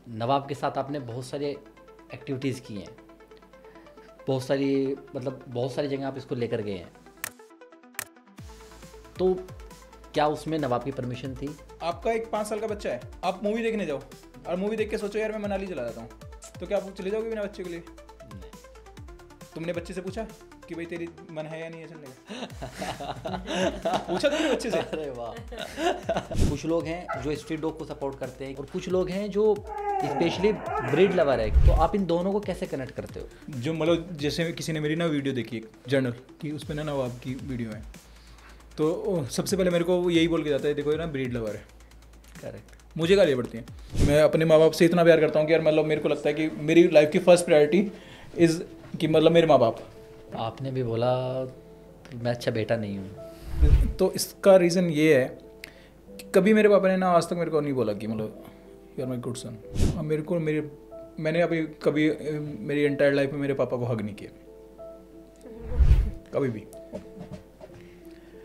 नवाब के साथ आपने बहुत सारी एक्टिविटीज़ की हैं, बहुत सारी जगह आप इसको लेकर गए हैं, तो क्या उसमें नवाब की परमिशन थी? आपका एक 5 साल का बच्चा है, आप मूवी देखने जाओ और मूवी देख के सोचो यार मैं मनाली चला जाता हूँ, तो क्या आप चले जाओगे बिना बच्चे के लिए? तुमने बच्चे से पूछा कि भाई तेरी मन है या नहीं है चलने का? पूछा तुमने बच्चे से? अरे वाह। कुछ लोग हैं जो स्ट्रीट डॉग को सपोर्ट करते हैं और कुछ लोग हैं जो स्पेशली ब्रीड लवर है, तो आप इन दोनों को कैसे कनेक्ट करते हो? जो मतलब जैसे किसी ने मेरी ना वीडियो देखी एक जर्नल की, उसमें ना नवाब की वीडियो है, तो सबसे पहले मेरे को वो यही बोल के जाता है देखो ये ना ब्रीड लवर है। करेक्ट। मुझे गालियाँ पड़ती हैं। मैं अपने माँ बाप से इतना प्यार करता हूँ कि यार मतलब मेरे को लगता है कि मेरी लाइफ की फर्स्ट प्रायोरिटी इज़ कि मतलब मेरे माँ बाप। आपने भी बोला मैं अच्छा बेटा नहीं हूँ, तो इसका रीज़न ये है कि कभी मेरे पापा ने ना आज तक मेरे को नहीं बोला कि मतलब यार माय गुड सन। अब मैंने अभी कभी मेरी एंटायर लाइफ में मेरे पापा को हग नहीं किया कभी भी।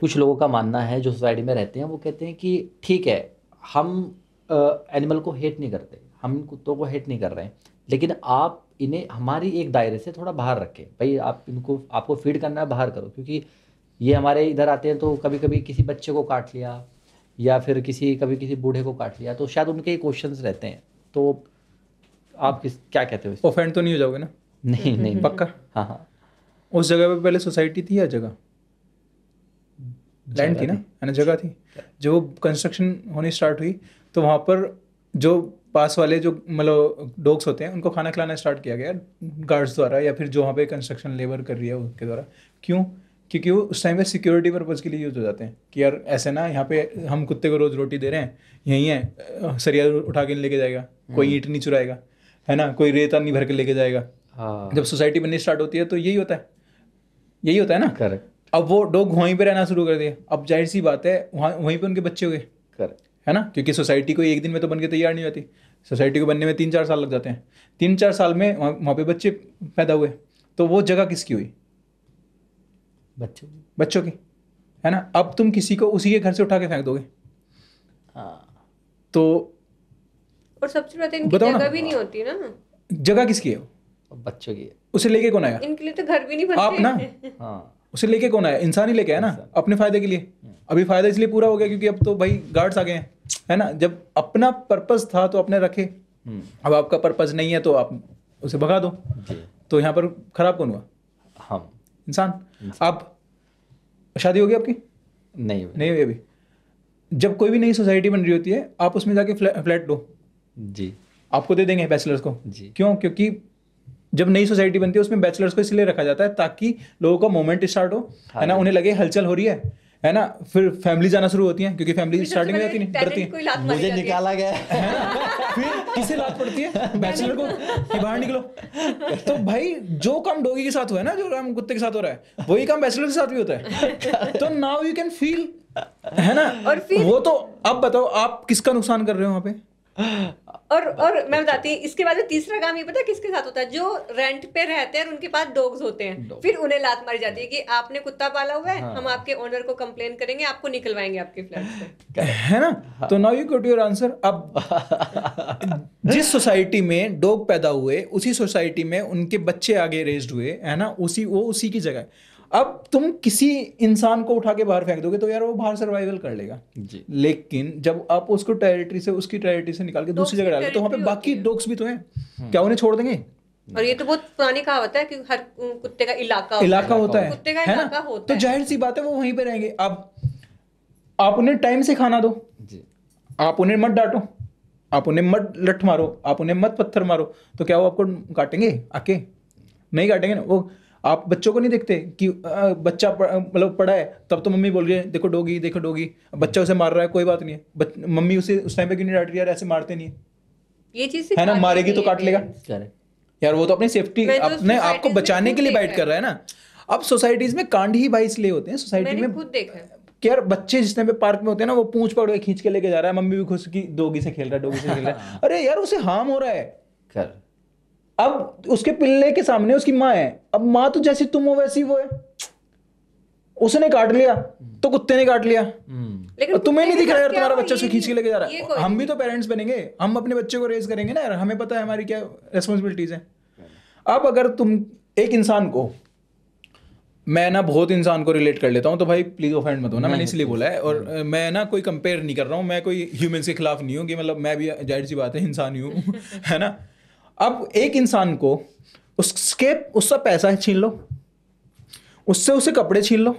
कुछ लोगों का मानना है जो सोसाइटी में रहते हैं, वो कहते हैं कि ठीक है हम एनिमल को हेट नहीं करते, हम इन कुत्तों को हेट नहीं कर रहे हैं, लेकिन आप इन्हें हमारी एक दायरे से थोड़ा बाहर रखें। भाई आप इनको, आपको फीड करना है बाहर करो, क्योंकि ये हमारे इधर आते हैं तो कभी कभी किसी बच्चे को काट लिया या फिर कभी किसी बूढ़े को काट लिया, तो शायद उनके क्वेश्चंस रहते हैं। तो आप क्या कहते हो? ऑफेंड तो नहीं हो जाओगे ना? नहीं नहीं। पक्का? हाँ हाँ। उस जगह पे पहले सोसाइटी थी या जगह? लैंड थी ना, है ना, जगह थी। जब वो कंस्ट्रक्शन होनी स्टार्ट हुई तो वहाँ पर जो पास वाले जो मतलब डॉग्स होते हैं उनको खाना खिलाना स्टार्ट किया गया गार्ड्स द्वारा, या फिर जो वहाँ पे कंस्ट्रक्शन लेबर कर रही है उनके द्वारा। क्यों? क्योंकि वो उस टाइम पे सिक्योरिटी पर्पज़ के लिए यूज़ हो जाते हैं कि यार ऐसे ना यहाँ पे हम कुत्ते को रोज़ रोटी दे रहे हैं, यहीं है सरिया उठा के नहीं लेके जाएगा, कोई ईंट नहीं चुराएगा, है ना, कोई रेता नहीं भर के लेके जाएगा। हाँ। जब सोसाइटी बननी स्टार्ट होती है तो यही होता है ना। करेक्ट। अब वो डॉग वहीं पे रहना शुरू कर दिए, अब जाहिर सी बात है वहीं पे उनके बच्चे हो गए, करेक्ट, है ना, क्योंकि सोसाइटी को एक दिन में तो बन के तैयार नहीं होती, सोसाइटी को बनने में 3-4 साल लग जाते हैं। 3-4 साल में वहाँ पे बच्चे पैदा हुए, तो वो जगह किसकी हुई? बच्चों की, है ना। अब तुम किसी को उसी के घर से उठा के फेंक दोगे। हाँ। तो और सबसे बड़ा इनकी जगह भी नहीं होती ना। जगह किसकी है? बच्चों की। उसे लेके कौन आया? इनके लिए तो घर भी नहीं बनते आप ना। हाँ। उसे लेके कौन आया? इंसान ही लेके आया ना, अपने फायदे के लिए। अभी फायदा इसलिए पूरा हो गया क्योंकि अब तो भाई गार्ड्स आ गए हैं, है ना। जब अपना पर्पस था तो अपने रखे, अब आपका पर्पस नहीं है तो आप उसे भगा दो। तो यहाँ पर खराब कौन हुआ? हम, इंसान। अब शादी होगी आपकी? नहीं हुई अभी। जब कोई भी नई सोसाइटी बन रही होती है आप उसमें जाके फ्लैट लो जी, आपको दे देंगे बैचलर्स को जी। क्यों? क्योंकि जब नई सोसाइटी बनती है उसमें बैचलर्स को इसलिए रखा जाता है ताकि लोगों का मोमेंट स्टार्ट हो, है ना, उन्हें लगे हलचल हो रही है ना। फिर फैमिली जाना शुरू होती है क्योंकि फैमिली स्टार्टिंग में जाती नहीं, डरती है। मुझे निकाला गया है ना? फिर किसे लात पड़ती है? बैचलर को कि बाहर निकलो। तो भाई जो काम डॉगी के साथ हुआ है ना, जो काम कुत्ते के साथ हो रहा है, वही काम बैचलर के साथ भी होता है। तो नाउ यू कैन फील, है ना। और फिर वो तो अब बताओ आप किसका नुकसान कर रहे हो वहाँ पे? और मैं बताती हूँ इसके बाद तीसरा काम ये पता किसके साथ होता है? जो रेंट पे रहते हैं और उनके पास डॉग्स होते हैं, फिर उन्हें लात मारी जाती है कि आपने कुत्ता पाला हुआ है, हम आपके ओनर को कंप्लेन करेंगे, आपको निकलवाएंगे आपके फ्लैट से, है ना। तो now you got your answer. अब जिस सोसाइटी में डॉग पैदा हुए उसी सोसाइटी में उनके बच्चे आगे रेज्ड हुए, है ना, उसी की जगह। अब तुम किसी इंसान को उठा के बाहर फेंक दोगे तो यार वो बाहर सर्वाइवल कर लेगा जी। लेकिन जब आप उसको उसकी टेरिटरी से निकाल के दूसरी जगह डालोगे तो वहाँ पे बाकी डॉग्स भी तो हैं, क्या उन्हें छोड़ देंगे? और ये तो बहुत पुरानी कहावत है कि हर कुत्ते का इलाका होता है, कुत्ते का है इलाका ना? होता तो जाहिर सी बात है वो वहीं पे रहेंगे। अब आप उन्हें टाइम से खाना दो जी, आप उन्हें मत डांटो, आप उन्हें मत लठ मारो, आप उन्हें मत पत्थर मारो, तो क्या वो आपको काटेंगे? आके नहीं काटेंगे ना। वो आप बच्चों को नहीं देखते कि बच्चा मतलब पड़ा है तब तो मम्मी बोल रही है देखो डॉगी देखो डॉगी, बच्चा उसे मार रहा है कोई बात नहीं है, मम्मी उसे उस टाइम पे क्यों नहीं डांट रही? यार ऐसे मारते नहीं है, ये चीज है ना, मारेगी तो काट लेगा यार। वो तो अपनी सेफ्टी, अपने आप को बचाने के लिए बाइट कर रहा है ना। अब सोसाइटीज में कांड ही भाई इसलिए होते हैं सोसाइटी में, खुद देखा है कि यार बच्चे जिस टाइम पे पार्क में होते हैं ना वो पूंछ पकड़ के खींच के लेके जा रहा है, मम्मी भी खुश की डॉगी से खेल रहा है, अरे यार उसे हार्म हो रहा है। अब उसके पिल्ले के सामने उसकी माँ है, अब माँ तो जैसी तुम हो वैसी वो है, उसने काट लिया तो कुत्ते ने काट लिया, लेकिन तुम्हें नहीं दिख रहा यार क्या तुम्हारा हुआ, बच्चा उसे खींच के लेके जा रहा ये है। कोई हम भी तो पेरेंट्स बनेंगे, हम अपने बच्चे को रेज करेंगे ना यार, हमें पता है हमारी क्या रेस्पॉन्सिबिलिटीज है। अब अगर तुम एक इंसान को, मैं ना बहुत इंसान को रिलेट कर लेता हूँ तो भाई प्लीज ऑफेंड मत हो ना, मैंने इसलिए बोला है। और मैं ना कोई कंपेयर नहीं कर रहा हूँ, मैं कोई ह्यूमंस के खिलाफ नहीं हूँ कि मतलब मैं भी जाहिर सी बात है इंसान ही हूँ है ना। अब एक इंसान को उसका पैसा छीन लो, उससे उसे कपड़े छीन लो,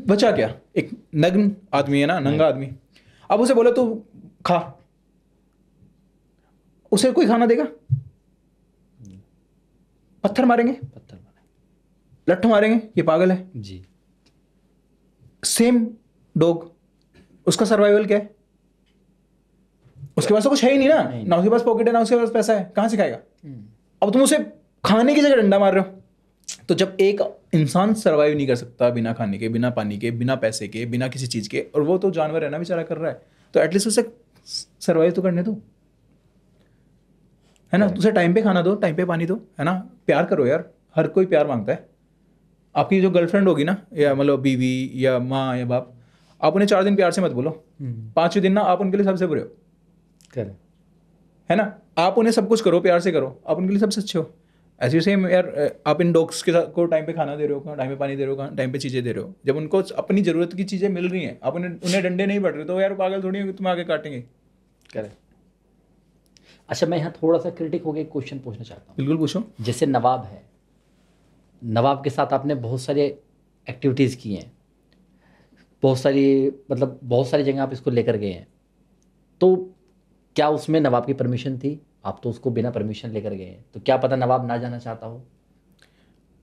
बचा क्या? एक नग्न आदमी है ना, नंगा आदमी। अब उसे बोले तू खा, उसे कोई खाना देगा? पत्थर मारेंगे, लठ मारेंगे, ये पागल है जी। सेम डॉग, उसका सर्वाइवल क्या है? उसके पास तो कुछ है ही नहीं ना, ना उसके पास पॉकेट है ना उसके पास पैसा है, कहां से खाएगा? अब तुम उसे खाने की जगह डंडा मार रहे हो। तो जब एक इंसान सर्वाइव नहीं कर सकता बिना खाने के, बिना पानी के, बिना पैसे के, बिना किसी चीज के, और वो तो जानवर है ना बेचारा कर रहा है, तो एटलीस्ट उसे सर्वाइव तो करने दो, है ना। उसे टाइम पे खाना दो, टाइम पे पानी दो, है ना। प्यार करो यार, हर कोई प्यार मांगता है। आपकी जो गर्लफ्रेंड होगी ना, या मतलब बीवी या माँ या बाप, आप उन्हें 4 दिन प्यार से मत बोलो, 5वें दिन ना आप उनके लिए सबसे बुरे हो, है ना। आप उन्हें सब कुछ करो, प्यार से करो, आप उनके लिए सबसे अच्छे हो। ऐसे सेम यार, आप इन डॉग्स के साथ को टाइम पे खाना दे रहे हो, टाइम पे पानी दे रहे हो, टाइम पे चीज़ें दे रहे हो, जब उनको अपनी ज़रूरत की चीज़ें मिल रही हैं, आप उन्हें डंडे नहीं बढ़ रहे, तो यार पागल थोड़ी हो तुम आगे काटेंगे। करेक्ट। अच्छा, मैं यहाँ थोड़ा सा क्रिटिक होकर एक क्वेश्चन पूछना चाहता हूँ। बिल्कुल पूछो। जैसे नवाब है, नवाब के साथ आपने बहुत सारे एक्टिविटीज़ की हैं, बहुत सारी जगह आप इसको लेकर गए हैं, तो क्या उसमें नवाब की परमिशन थी? आप तो उसको बिना परमिशन लेकर गए हैं, तो क्या पता नवाब ना जाना चाहता हो?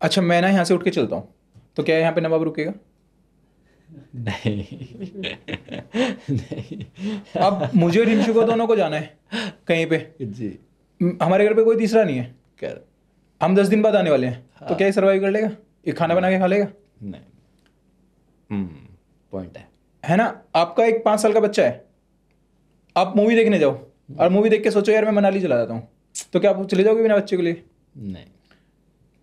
अच्छा, मैं ना यहाँ से उठ के चलता हूँ, तो क्या यहाँ पे नवाब रुकेगा? नहीं नहीं। अब मुझे और रिंशु को दोनों को जाना है कहीं पे जी। हमारे घर पे कोई तीसरा नहीं है, कर हम 10 दिन बाद आने वाले हैं, तो क्या ये सर्वाइव कर लेगा? ये खाना बना के खा लेगा? नहीं। पॉइंट है ना। आपका एक 5 साल का बच्चा है, आप मूवी देखने जाओ और मूवी देख के सोचो यार मैं मनाली चला जाता हूँ, तो क्या आप चले जाओगे बिना बच्चे के लिए? नहीं।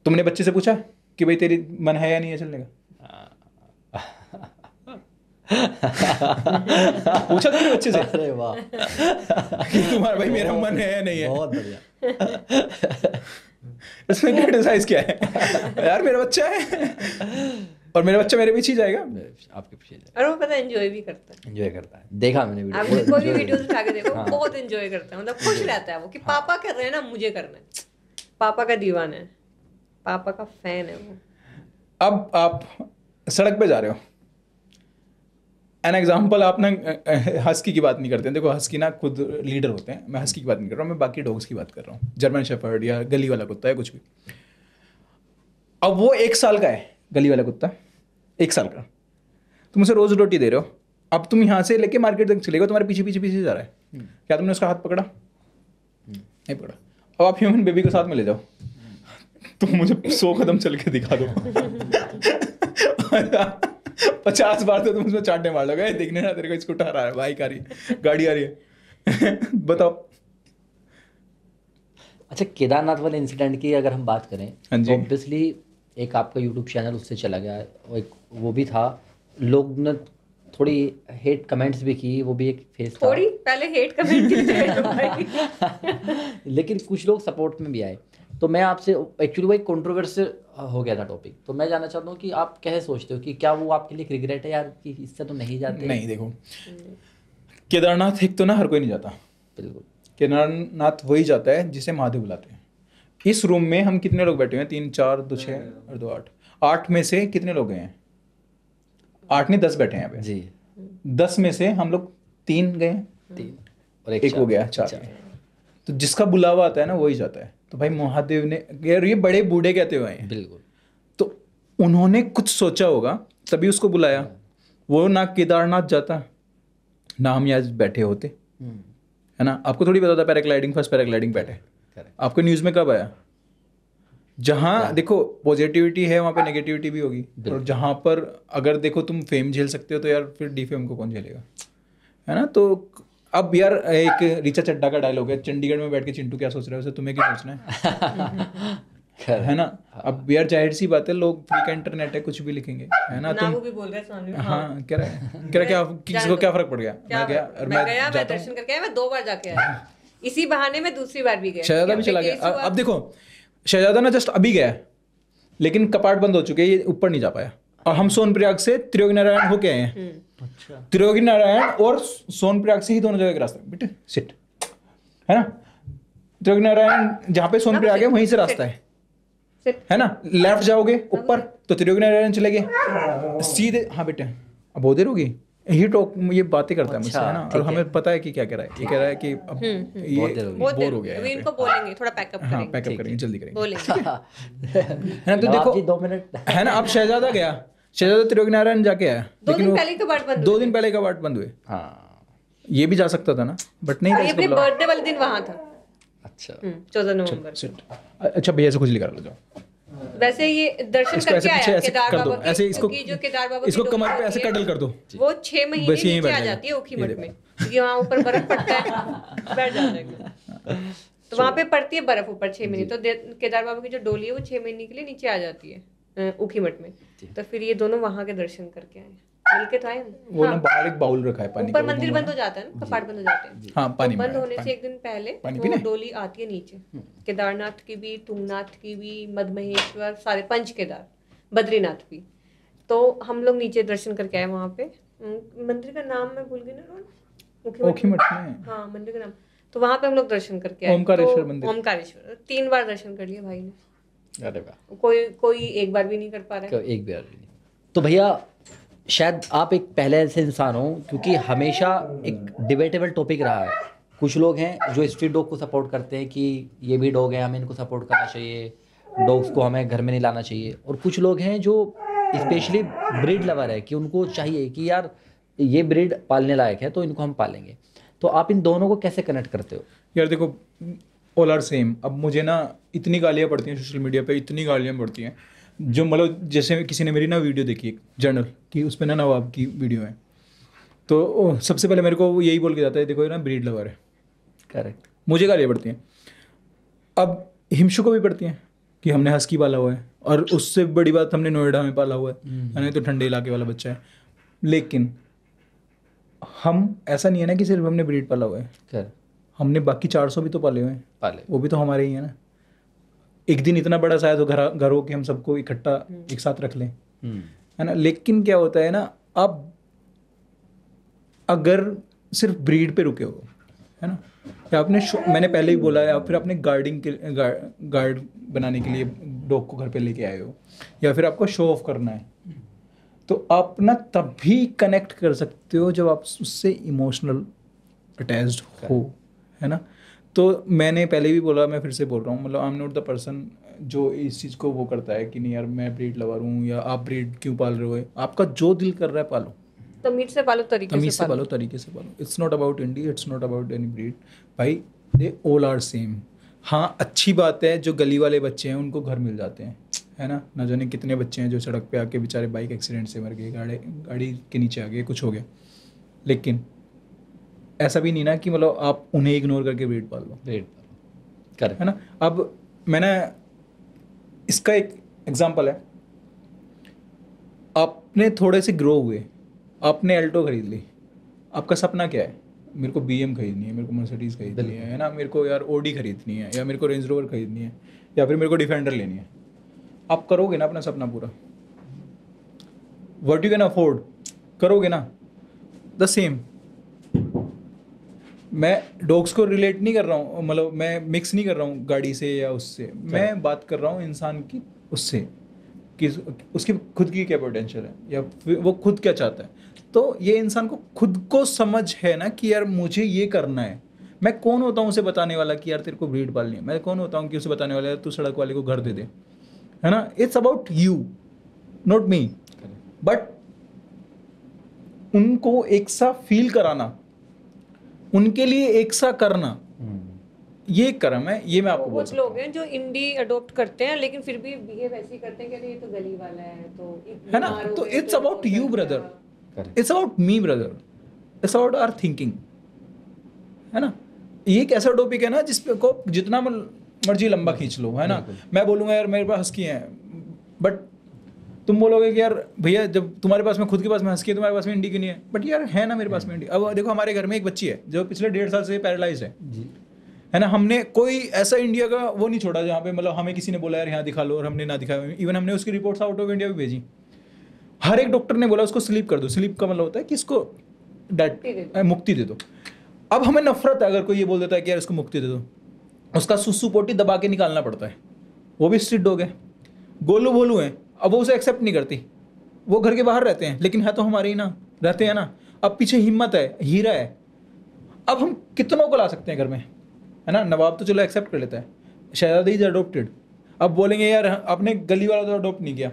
तुमने बच्चे से पूछा कि भाई तेरी मन है या नहीं है चलने का? पूछा तुमने बच्चे से? अरे वाह कि तुम्हारा भाई मेरा मन है या नहीं है? बहुत बढ़िया। इसमें क्रिटिसाइज क्या है? यार मेरा बच्चा है और मेरा बच्चा मेरे पीछे जाएगा, आपके पीछे और वो पता है एंजॉय भी करता है, एंजॉय करता है। देखा मैंने वीडियो, आपने कोई भी वीडियोस उठा के देखो, बहुत एंजॉय करता है, मतलब खुश रहता है वो कि पापा कर रहे हैं ना, मुझे करना है। पापा का दीवाना है, पापा का फैन है वो। अब आप सड़क पे जा रहे हो, एन एग्जाम्पल, आप ना हस्की की बात नहीं करते हैं, देखो हस्की ना खुद लीडर होते हैं, मैं हस्की की बात नहीं कर रहा हूँ, मैं बाकी डॉग्स की बात कर रहा हूँ, जर्मन शेफर्ड या गली वाला कुत्ता है कुछ भी। अब वो 1 साल का है, गली वाला कुत्ता 1 साल का, तुम उसे रोज रोटी दे रहे हो। अब तुम यहाँ से लेके मार्केट तक चलेगा, तुम्हारे पीछे पीछे पीछे जा रहा है, क्या तुमने उसका हाथ पकड़ा? नहीं पकड़ा। अब आप ह्यूमन बेबी को साथ में ले जाओ, तुम मुझे 100 कदम चल के दिखा दो 50 बार तो तुम उसमें चांटे मार लोगे, देखने ना तेरे को स्कूटर आ रहा है, बाइक आ रही है, गाड़ी आ रही है बताओ। अच्छा, केदारनाथ वाले इंसिडेंट की अगर हम बात करें, हाँ जी। तो ऑब्वियसली एक आपका यूट्यूब चैनल उससे चला गया, और एक वो भी था, लोग ने थोड़ी हेट कमेंट्स भी की, वो भी एक फेस था। थोड़ी पहले हेट कमेंट की लेकिन कुछ लोग सपोर्ट में भी आए। तो मैं आपसे, एक्चुअली वो एक कंट्रोवर्शियल हो गया था टॉपिक, तो मैं जानना चाहता हूँ कि आप कैसे सोचते हो कि क्या वो आपके लिए रिग्रेट है यार कि इससे तो नहीं जाते? नहीं, देखो केदारनाथ एक तो ना हर कोई नहीं जाता, बिल्कुल। केदारनाथ वही जाता है जिसे महादेव बुलाते हैं। इस रूम में हम कितने लोग बैठे हुए हैं? 3 4 2 6 और 2 8, 8 में से कितने लोग गए हैं? 8 नहीं 10 बैठे हैं यहाँ पे जी। 10 में से हम लोग 3 गए हैं, 3 और एक हो गया 4। तो जिसका बुलावा आता है ना वही जाता है। तो भाई महादेव ने, यार ये बड़े बूढ़े कहते हुए हैं, बिल्कुल, तो उन्होंने कुछ सोचा होगा तभी उसको बुलाया। वो ना केदारनाथ जाता ना हम यहाँ बैठे होते, है ना। आपको थोड़ी पता था पैराग्लाइडिंग, फर्स्ट पैराग्लाइडिंग बैठे, आपको न्यूज़ में कब आया? जहाँ देखो पॉजिटिविटी है वहाँ पे नेगेटिविटी भी होगी, और जहाँ पर अगर देखो तुम फेम झेल सकते हो तो यार फिर डीफेम को कौन झेलेगा, है ना। तो अब यार एक ऋचा चड्ढा का डायलॉग है, चंडीगढ़ में बैठ के चिंटू क्या सोच रहा है उसे तुम्हें क्या सोचना है ना। अब यार जाहिर सी बात है, लोग फ्री का इंटरनेट है, कुछ भी लिखेंगे, है ना। ना वो भी बोल रहे हैं सामने। हाँ कह रहा क्या किसी को क्या फर्क पड़ गया। मैं गया, मैं दर्शन करके आया, मैं 2 बार जाके आया, इसी बहाने मैं दूसरी बार भी गया। शहजादा भी चला गया। अब देखो शहजादा ना जस्ट अभी गया, लेकिन कपाट बंद हो चुके हैं, ये ऊपर नहीं जा पाया। और हम सोनप्रयाग से त्रियोगी नारायण होके आए हैं। अच्छा। त्रियोगी नारायण और सोनप्रयाग से ही दोनों जगह का रास्ता है बेटे, सिट, है ना। त्रियोगी नारायण जहाँ पे सोनप्रयाग है वहीं से रास्ता है ना। लेफ्ट जाओगे ऊपर तो त्रियोगी नारायण चले गए सीधे। हाँ बेटे, अब बहुत देर होगी, ये टॉक ये बातें करता है मुझसे, है ना। और हमें पता है कि क्या कह रहा है। ये कह रहा है कि अब ये बोर हो गया है, इनको बोलेंगे थोड़ा पैकअप करेंगे। हाँ पैकअप करेंगे, जल्दी करेंगे, बोलेंगे है ना। तो देखो 2 मिनट है ना। अब शहजादा गया, शहजादा त्रियोगी नारायण जाके आया, 2 दिन पहले कपाट बंद, 2 दिन पहले कपाट बंद हुए। हाँ ये भी जा सकता था ना, बट नहीं। अपने बर्थडे वाले दिन वहां था। अच्छा 14 नवंबर। अच्छा भैया से खुजली करा लो जाओ। वैसे ये दर्शन करके आया केदार बाबा की, ऐसे इसको जो केदार बाबा इसको कमर पे ऐसे कडल कर दो, वो 6 महीने नीचे आ जाती है ऊखीमठ में, क्योंकि वहाँ ऊपर बर्फ पड़ता है, बैठ जाता है। तो वहाँ पे पड़ती है बर्फ ऊपर 6 महीने, तो केदार बाबा की जो डोली है वो 6 महीने के लिए नीचे आ जाती है ऊखीमठ में। तो फिर ये दोनों वहाँ के दर्शन करके आए, मिलके तो आए। वो ना बाहर एक बाउल रखा है पानी ऊपर मंदिर बंद हो जाता है ना, कपाट बंद हो जाते हैं। हाँ पानी बंद होने से एक दिन पहले वो डोली आती है नीचे, केदारनाथ की भी, तुंगनाथ की भी, मदमहेश्वर, सारे 5 केदार, बद्रीनाथ भी। तो हम लोग नीचे दर्शन करके आए वहाँ पे। मंदिर का नाम मैं भूल गई ना, ऊखीमठ में। हाँ मंदिर का नाम। तो वहाँ पे हम लोग दर्शन करके आए, ओमकारेश्वर मंदिर। ओमकारेश्वर 3 बार दर्शन कर लिया भाई ने। अरे वाह, कोई एक बार भी नहीं कर पा रहा है। एक बार भी नहीं। तो भैया शायद आप एक पहले ऐसे इंसान हो, क्योंकि हमेशा एक डिबेटेबल टॉपिक रहा है। कुछ लोग हैं जो स्ट्रीट डॉग को सपोर्ट करते हैं कि ये भी डॉग है, हमें इनको सपोर्ट करना चाहिए, डॉग्स को हमें घर में नहीं लाना चाहिए। और कुछ लोग हैं जो स्पेशली ब्रीड लवर है कि उनको चाहिए कि यार ये ब्रीड पालने लायक है तो इनको हम पालेंगे। तो आप इन दोनों को कैसे कनेक्ट करते हो? यार देखो ऑल आर सेम। अब मुझे ना इतनी गालियाँ पड़ती हैं सोशल मीडिया पे, इतनी गालियाँ पड़ती हैं जो मतलब जैसे किसी ने मेरी ना वीडियो देखी एक जर्नल की, उसमें ना नवाब की वीडियो है, तो सबसे पहले मेरे को वो यही बोल के जाता है देखो ये ना ब्रीड लवर है। करेक्ट। मुझे गालियाँ पड़ती हैं। अब हिमशु को भी पड़ती हैं कि हमने हस्की पाला हुआ है, और उससे बड़ी बात हमने नोएडा में पाला हुआ है, तो ठंडे इलाके वाला बच्चा है। लेकिन हम ऐसा नहीं है ना कि सिर्फ हमने ब्रीड पाला हुआ है, हमने बाकी 400 भी तो पाले हुए हैं, वो भी तो हमारे ही है ना। एक दिन इतना बड़ा शायद हो घर हो कि हम सबको इकट्ठा एक साथ रख लें, है ना। लेकिन क्या होता है ना, अब अगर सिर्फ ब्रीड पे रुके हो, है ना, या आपने मैंने पहले ही बोला है, आप फिर अपने गार्ड बनाने के लिए डॉग को घर पे लेके आए हो, या फिर आपको शो ऑफ करना है, तो आप ना तभी कनेक्ट कर सकते हो जब आप उससे इमोशनल अटैच्ड हो, है ना। तो मैंने पहले भी बोला, मैं फिर से बोल रहा हूँ, मतलब I am not the person जो इस चीज़ को वो करता है कि नहीं यार मैं ब्रीड लवर हूँ, या आप ब्रीड क्यों पाल रहे हो। आपका जो दिल कर रहा है पालो, तमीज से पालो, तरीके से पालो, तरीके से पालो। It's not about indie, it's not about any breed भाई, दे ऑल आर सेम। हाँ अच्छी बात है जो गली वाले बच्चे हैं उनको घर मिल जाते हैं, है ना। ना जाने कितने बच्चे हैं जो सड़क पे आके बेचारे बाइक एक्सीडेंट से मर गए, गाड़ी के नीचे आ गए, कुछ हो गया। लेकिन ऐसा भी नहीं ना कि मतलब आप उन्हें इग्नोर करके ब्रीड पाल लो, करेक्ट, है ना। अब मैंने इसका एक एग्जांपल है, आपने थोड़े से ग्रो हुए, आपने एल्टो खरीद ली, आपका सपना क्या है, मेरे को BM खरीदनी है, मेरे को मर्सिडीज़ खरीदनी है ना, मेरे को यार ओडी खरीदनी है, या मेरे को रेंज रोवर खरीदनी है, या फिर मेरे को डिफेंडर लेनी है। आप करोगे ना अपना सपना पूरा, व्हाट यू कैन अफोर्ड, करोगे ना। द सेम, मैं डॉग्स को रिलेट नहीं कर रहा हूँ, मतलब मैं मिक्स नहीं कर रहा हूँ गाड़ी से या उससे, मैं बात कर रहा हूँ इंसान की उससे, कि उसकी खुद की क्या पोटेंशियल है, या वो खुद क्या चाहता है। तो ये इंसान को खुद को समझ है ना कि यार मुझे ये करना है। मैं कौन होता हूँ उसे बताने वाला कि यार तेरे को ब्रीड पालनी है, मैं कौन होता हूँ कि उसे बताने वाला तू सड़क वाले को घर दे दे, है ना। It's about you, not me. But उनको एक सा फील कराना, उनके लिए एक सा करना, ये कर्म है। ये मैं आपको बोल सकता हूँ। लोग हैं जो इंडी अडॉप्ट करते हैं लेकिन फिर भी बिहेव ऐसे करते हैं कि ये तो गली वाला है, तो है ना। तो it's about you brother, it's about me brother, it's about our thinking, है ना। ये एक ऐसा टॉपिक है ना जिसपे को जितना मर्जी लंबा खींच लो, है ना। मैं बोलूँगा यार मेरे पास हस्की है, बट तुम बोलोगे कि यार भैया जब तुम्हारे पास में खुद के पास में हस्की है, तुम्हारे पास में इंडी क्यों नहीं है? बट यार है ना मेरे पास में इंडी। अब देखो हमारे घर में एक बच्ची है जो पिछले 1.5 साल से पैरालाइज है ना। हमने कोई ऐसा इंडिया का वो नहीं छोड़ा जहाँ पे मतलब हमें किसी ने बोला यार यहाँ दिखा लो और हमने ना दिखाया। इवन हमने उसकी रिपोर्ट्स आउट ऑफ इंडिया भी भेजी। हर एक डॉक्टर ने बोला उसको स्लीप कर दो। स्लीप का मतलब होता है कि इसको मुक्ति दे दो। अब हमें नफरत है अगर कोई ये बोल देता है कि यार इसको मुक्ति दे दो। उसका सुसु पोटी दबा के निकालना पड़ता है। वो भी स्ट्रीट डॉग है, गोलू भोलू है। अब वो उसे एक्सेप्ट नहीं करती, वो घर के बाहर रहते हैं, लेकिन है तो हमारे ही ना, रहते हैं ना। अब पीछे हिम्मत है, हीरा है। अब हम कितनों को ला सकते हैं घर में, है ना। नवाब तो चलो एक्सेप्ट कर लेता है, शहजादी इज अडोप्टेड। अब बोलेंगे यार आपने गली वाला तो अडोप्ट नहीं किया।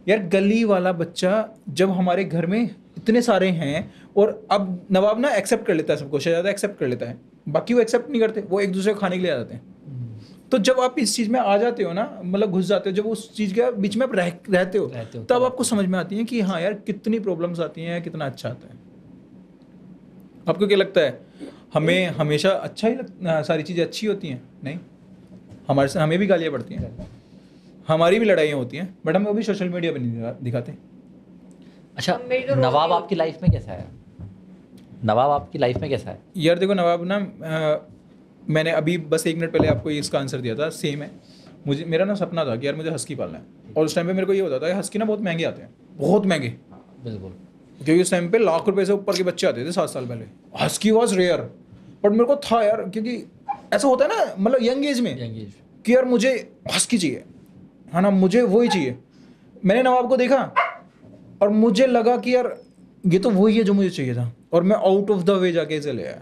यार गली वाला बच्चा जब हमारे घर में इतने सारे हैं, और अब नवाब ना एक्सेप्ट कर लेता है सबको, शहजादा एक्सेप्ट कर लेता है, बाकी वो एक्सेप्ट नहीं करते, वो एक दूसरे को खाने के लिए आ जाते हैं। तो जब आप इस चीज़ में आ जाते हो ना, मतलब घुस जाते हो, जब उस चीज़ के बीच में आप रहते हो तब आपको समझ में आती है कि हाँ यार कितनी प्रॉब्लम्स आती हैं, कितना अच्छा आता है। आपको क्या लगता है हमें हमेशा अच्छा ही सारी चीज़ें अच्छी होती हैं? नहीं, हमारे से हमें भी गालियाँ पड़ती हैं, हमारी भी लड़ाइयाँ होती हैं, बट हम अभी सोशल मीडिया पर नहीं दिखाते। अच्छा, नवाब आपकी लाइफ में कैसा है? नवाब आपकी लाइफ में कैसा है? यार देखो नवाब ना, मैंने अभी बस 1 मिनट पहले आपको इसका आंसर दिया था, सेम है। मुझे मेरा ना सपना था कि यार मुझे हस्की पालना है, और उस टाइम पे मेरे को ये होता था कि हस्की ना बहुत महंगे आते हैं, बहुत महंगे। बिल्कुल, क्योंकि उस टाइम पे लाख रुपए से ऊपर के बच्चे आते थे 7 साल पहले। हस्की वॉज रेयर, बट मेरे को था यार, क्योंकि ऐसा होता है ना मतलब यंग एज में कि यार मुझे हस्की चाहिए, है ना, मुझे वही चाहिए। मैंने नवाब को देखा और मुझे लगा कि यार ये तो वही है जो मुझे चाहिए था, और मैं आउट ऑफ द वे जाके इसे ले आया।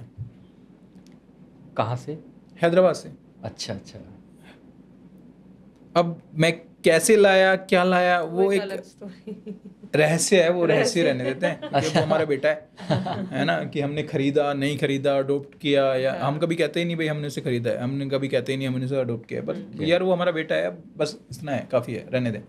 कहाँ से? हैदराबाद से। अच्छा अच्छा। अब मैं कैसे लाया, क्या लाया, वो एक रहस्य है, वो रहस्य रहने देते हैं। अच्छा। वो हमारा बेटा है ना, कि हमने खरीदा नहीं खरीदा, अडोप्ट किया, या हम कभी कहते ही नहीं भाई हमने उसे खरीदा है, हमने कभी कहते ही नहीं हमने उसे अडोप्ट किया, बस यार वो हमारा बेटा है, बस इतना है, काफ़ी है, रहने दें।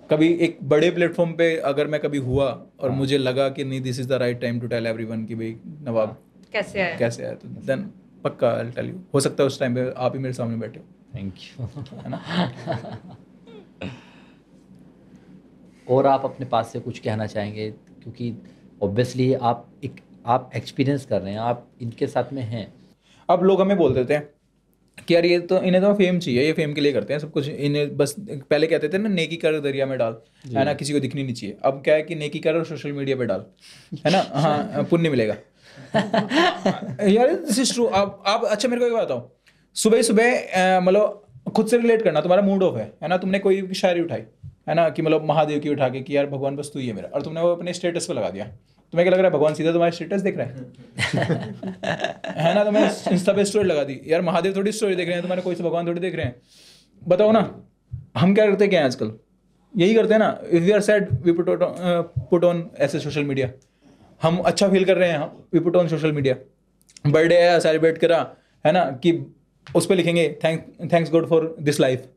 कभी एक बड़े प्लेटफॉर्म पे अगर मैं कभी हुआ और मुझे लगा कि नहीं this is the right time to tell everyone कि भाई नवाब कैसे आया, तो देन पक्का आई टेल यू। हो सकता है उस टाइम पे आप ही मेरे सामने बैठे हो। थैंक यू, है ना। और आप अपने पास से कुछ कहना चाहेंगे, क्योंकि ऑब्वियसली आप एक्सपीरियंस कर रहे हैं, आप इनके साथ में हैं। अब लोग हमें बोल देते हैं कि यार ये तो इन्हें तो फेम चाहिए, ये फेम के लिए करते हैं सब कुछ, इन्हें बस पहले कहते थे ना नेकी कर दरिया में डाल, है ना, किसी को दिखनी नहीं चाहिए। अब क्या है कि नेकी कर और सोशल मीडिया पे डाल, है ना, हाँ पुण्य मिलेगा। यार दिस इज ट्रू। आप अच्छा मेरे को एक बात बताओ, सुबह सुबह मतलब खुद से रिलेट करना, तुम्हारा मूड ऑफ है ना, तुमने कोई शायरी उठाई, है ना, कि मतलब महादेव की उठा के कि यार भगवान बस तू ही है मेरा, और तुमने वो अपने स्टेटस पे लगा दिया। तुम्हें क्या लग रहा है भगवान सीधा तुम्हारा स्टेटस देख रहा है ना। तो मैं इंस्टा पे स्टोरी लगा दी, यार महादेव थोड़ी स्टोरी देख रहे हैं तुम्हारे, कोई से भगवान थोड़ी देख रहे हैं। बताओ ना, हम क्या करते क्या हैं आजकल? यही करते हैं ना, if we are sad we put on ऐसे सोशल मीडिया। हम अच्छा फील कर रहे हैं, we put on social media. Birthday आया, सेलिब्रेट करा, है ना, कि उस पर लिखेंगे thanks God for this life,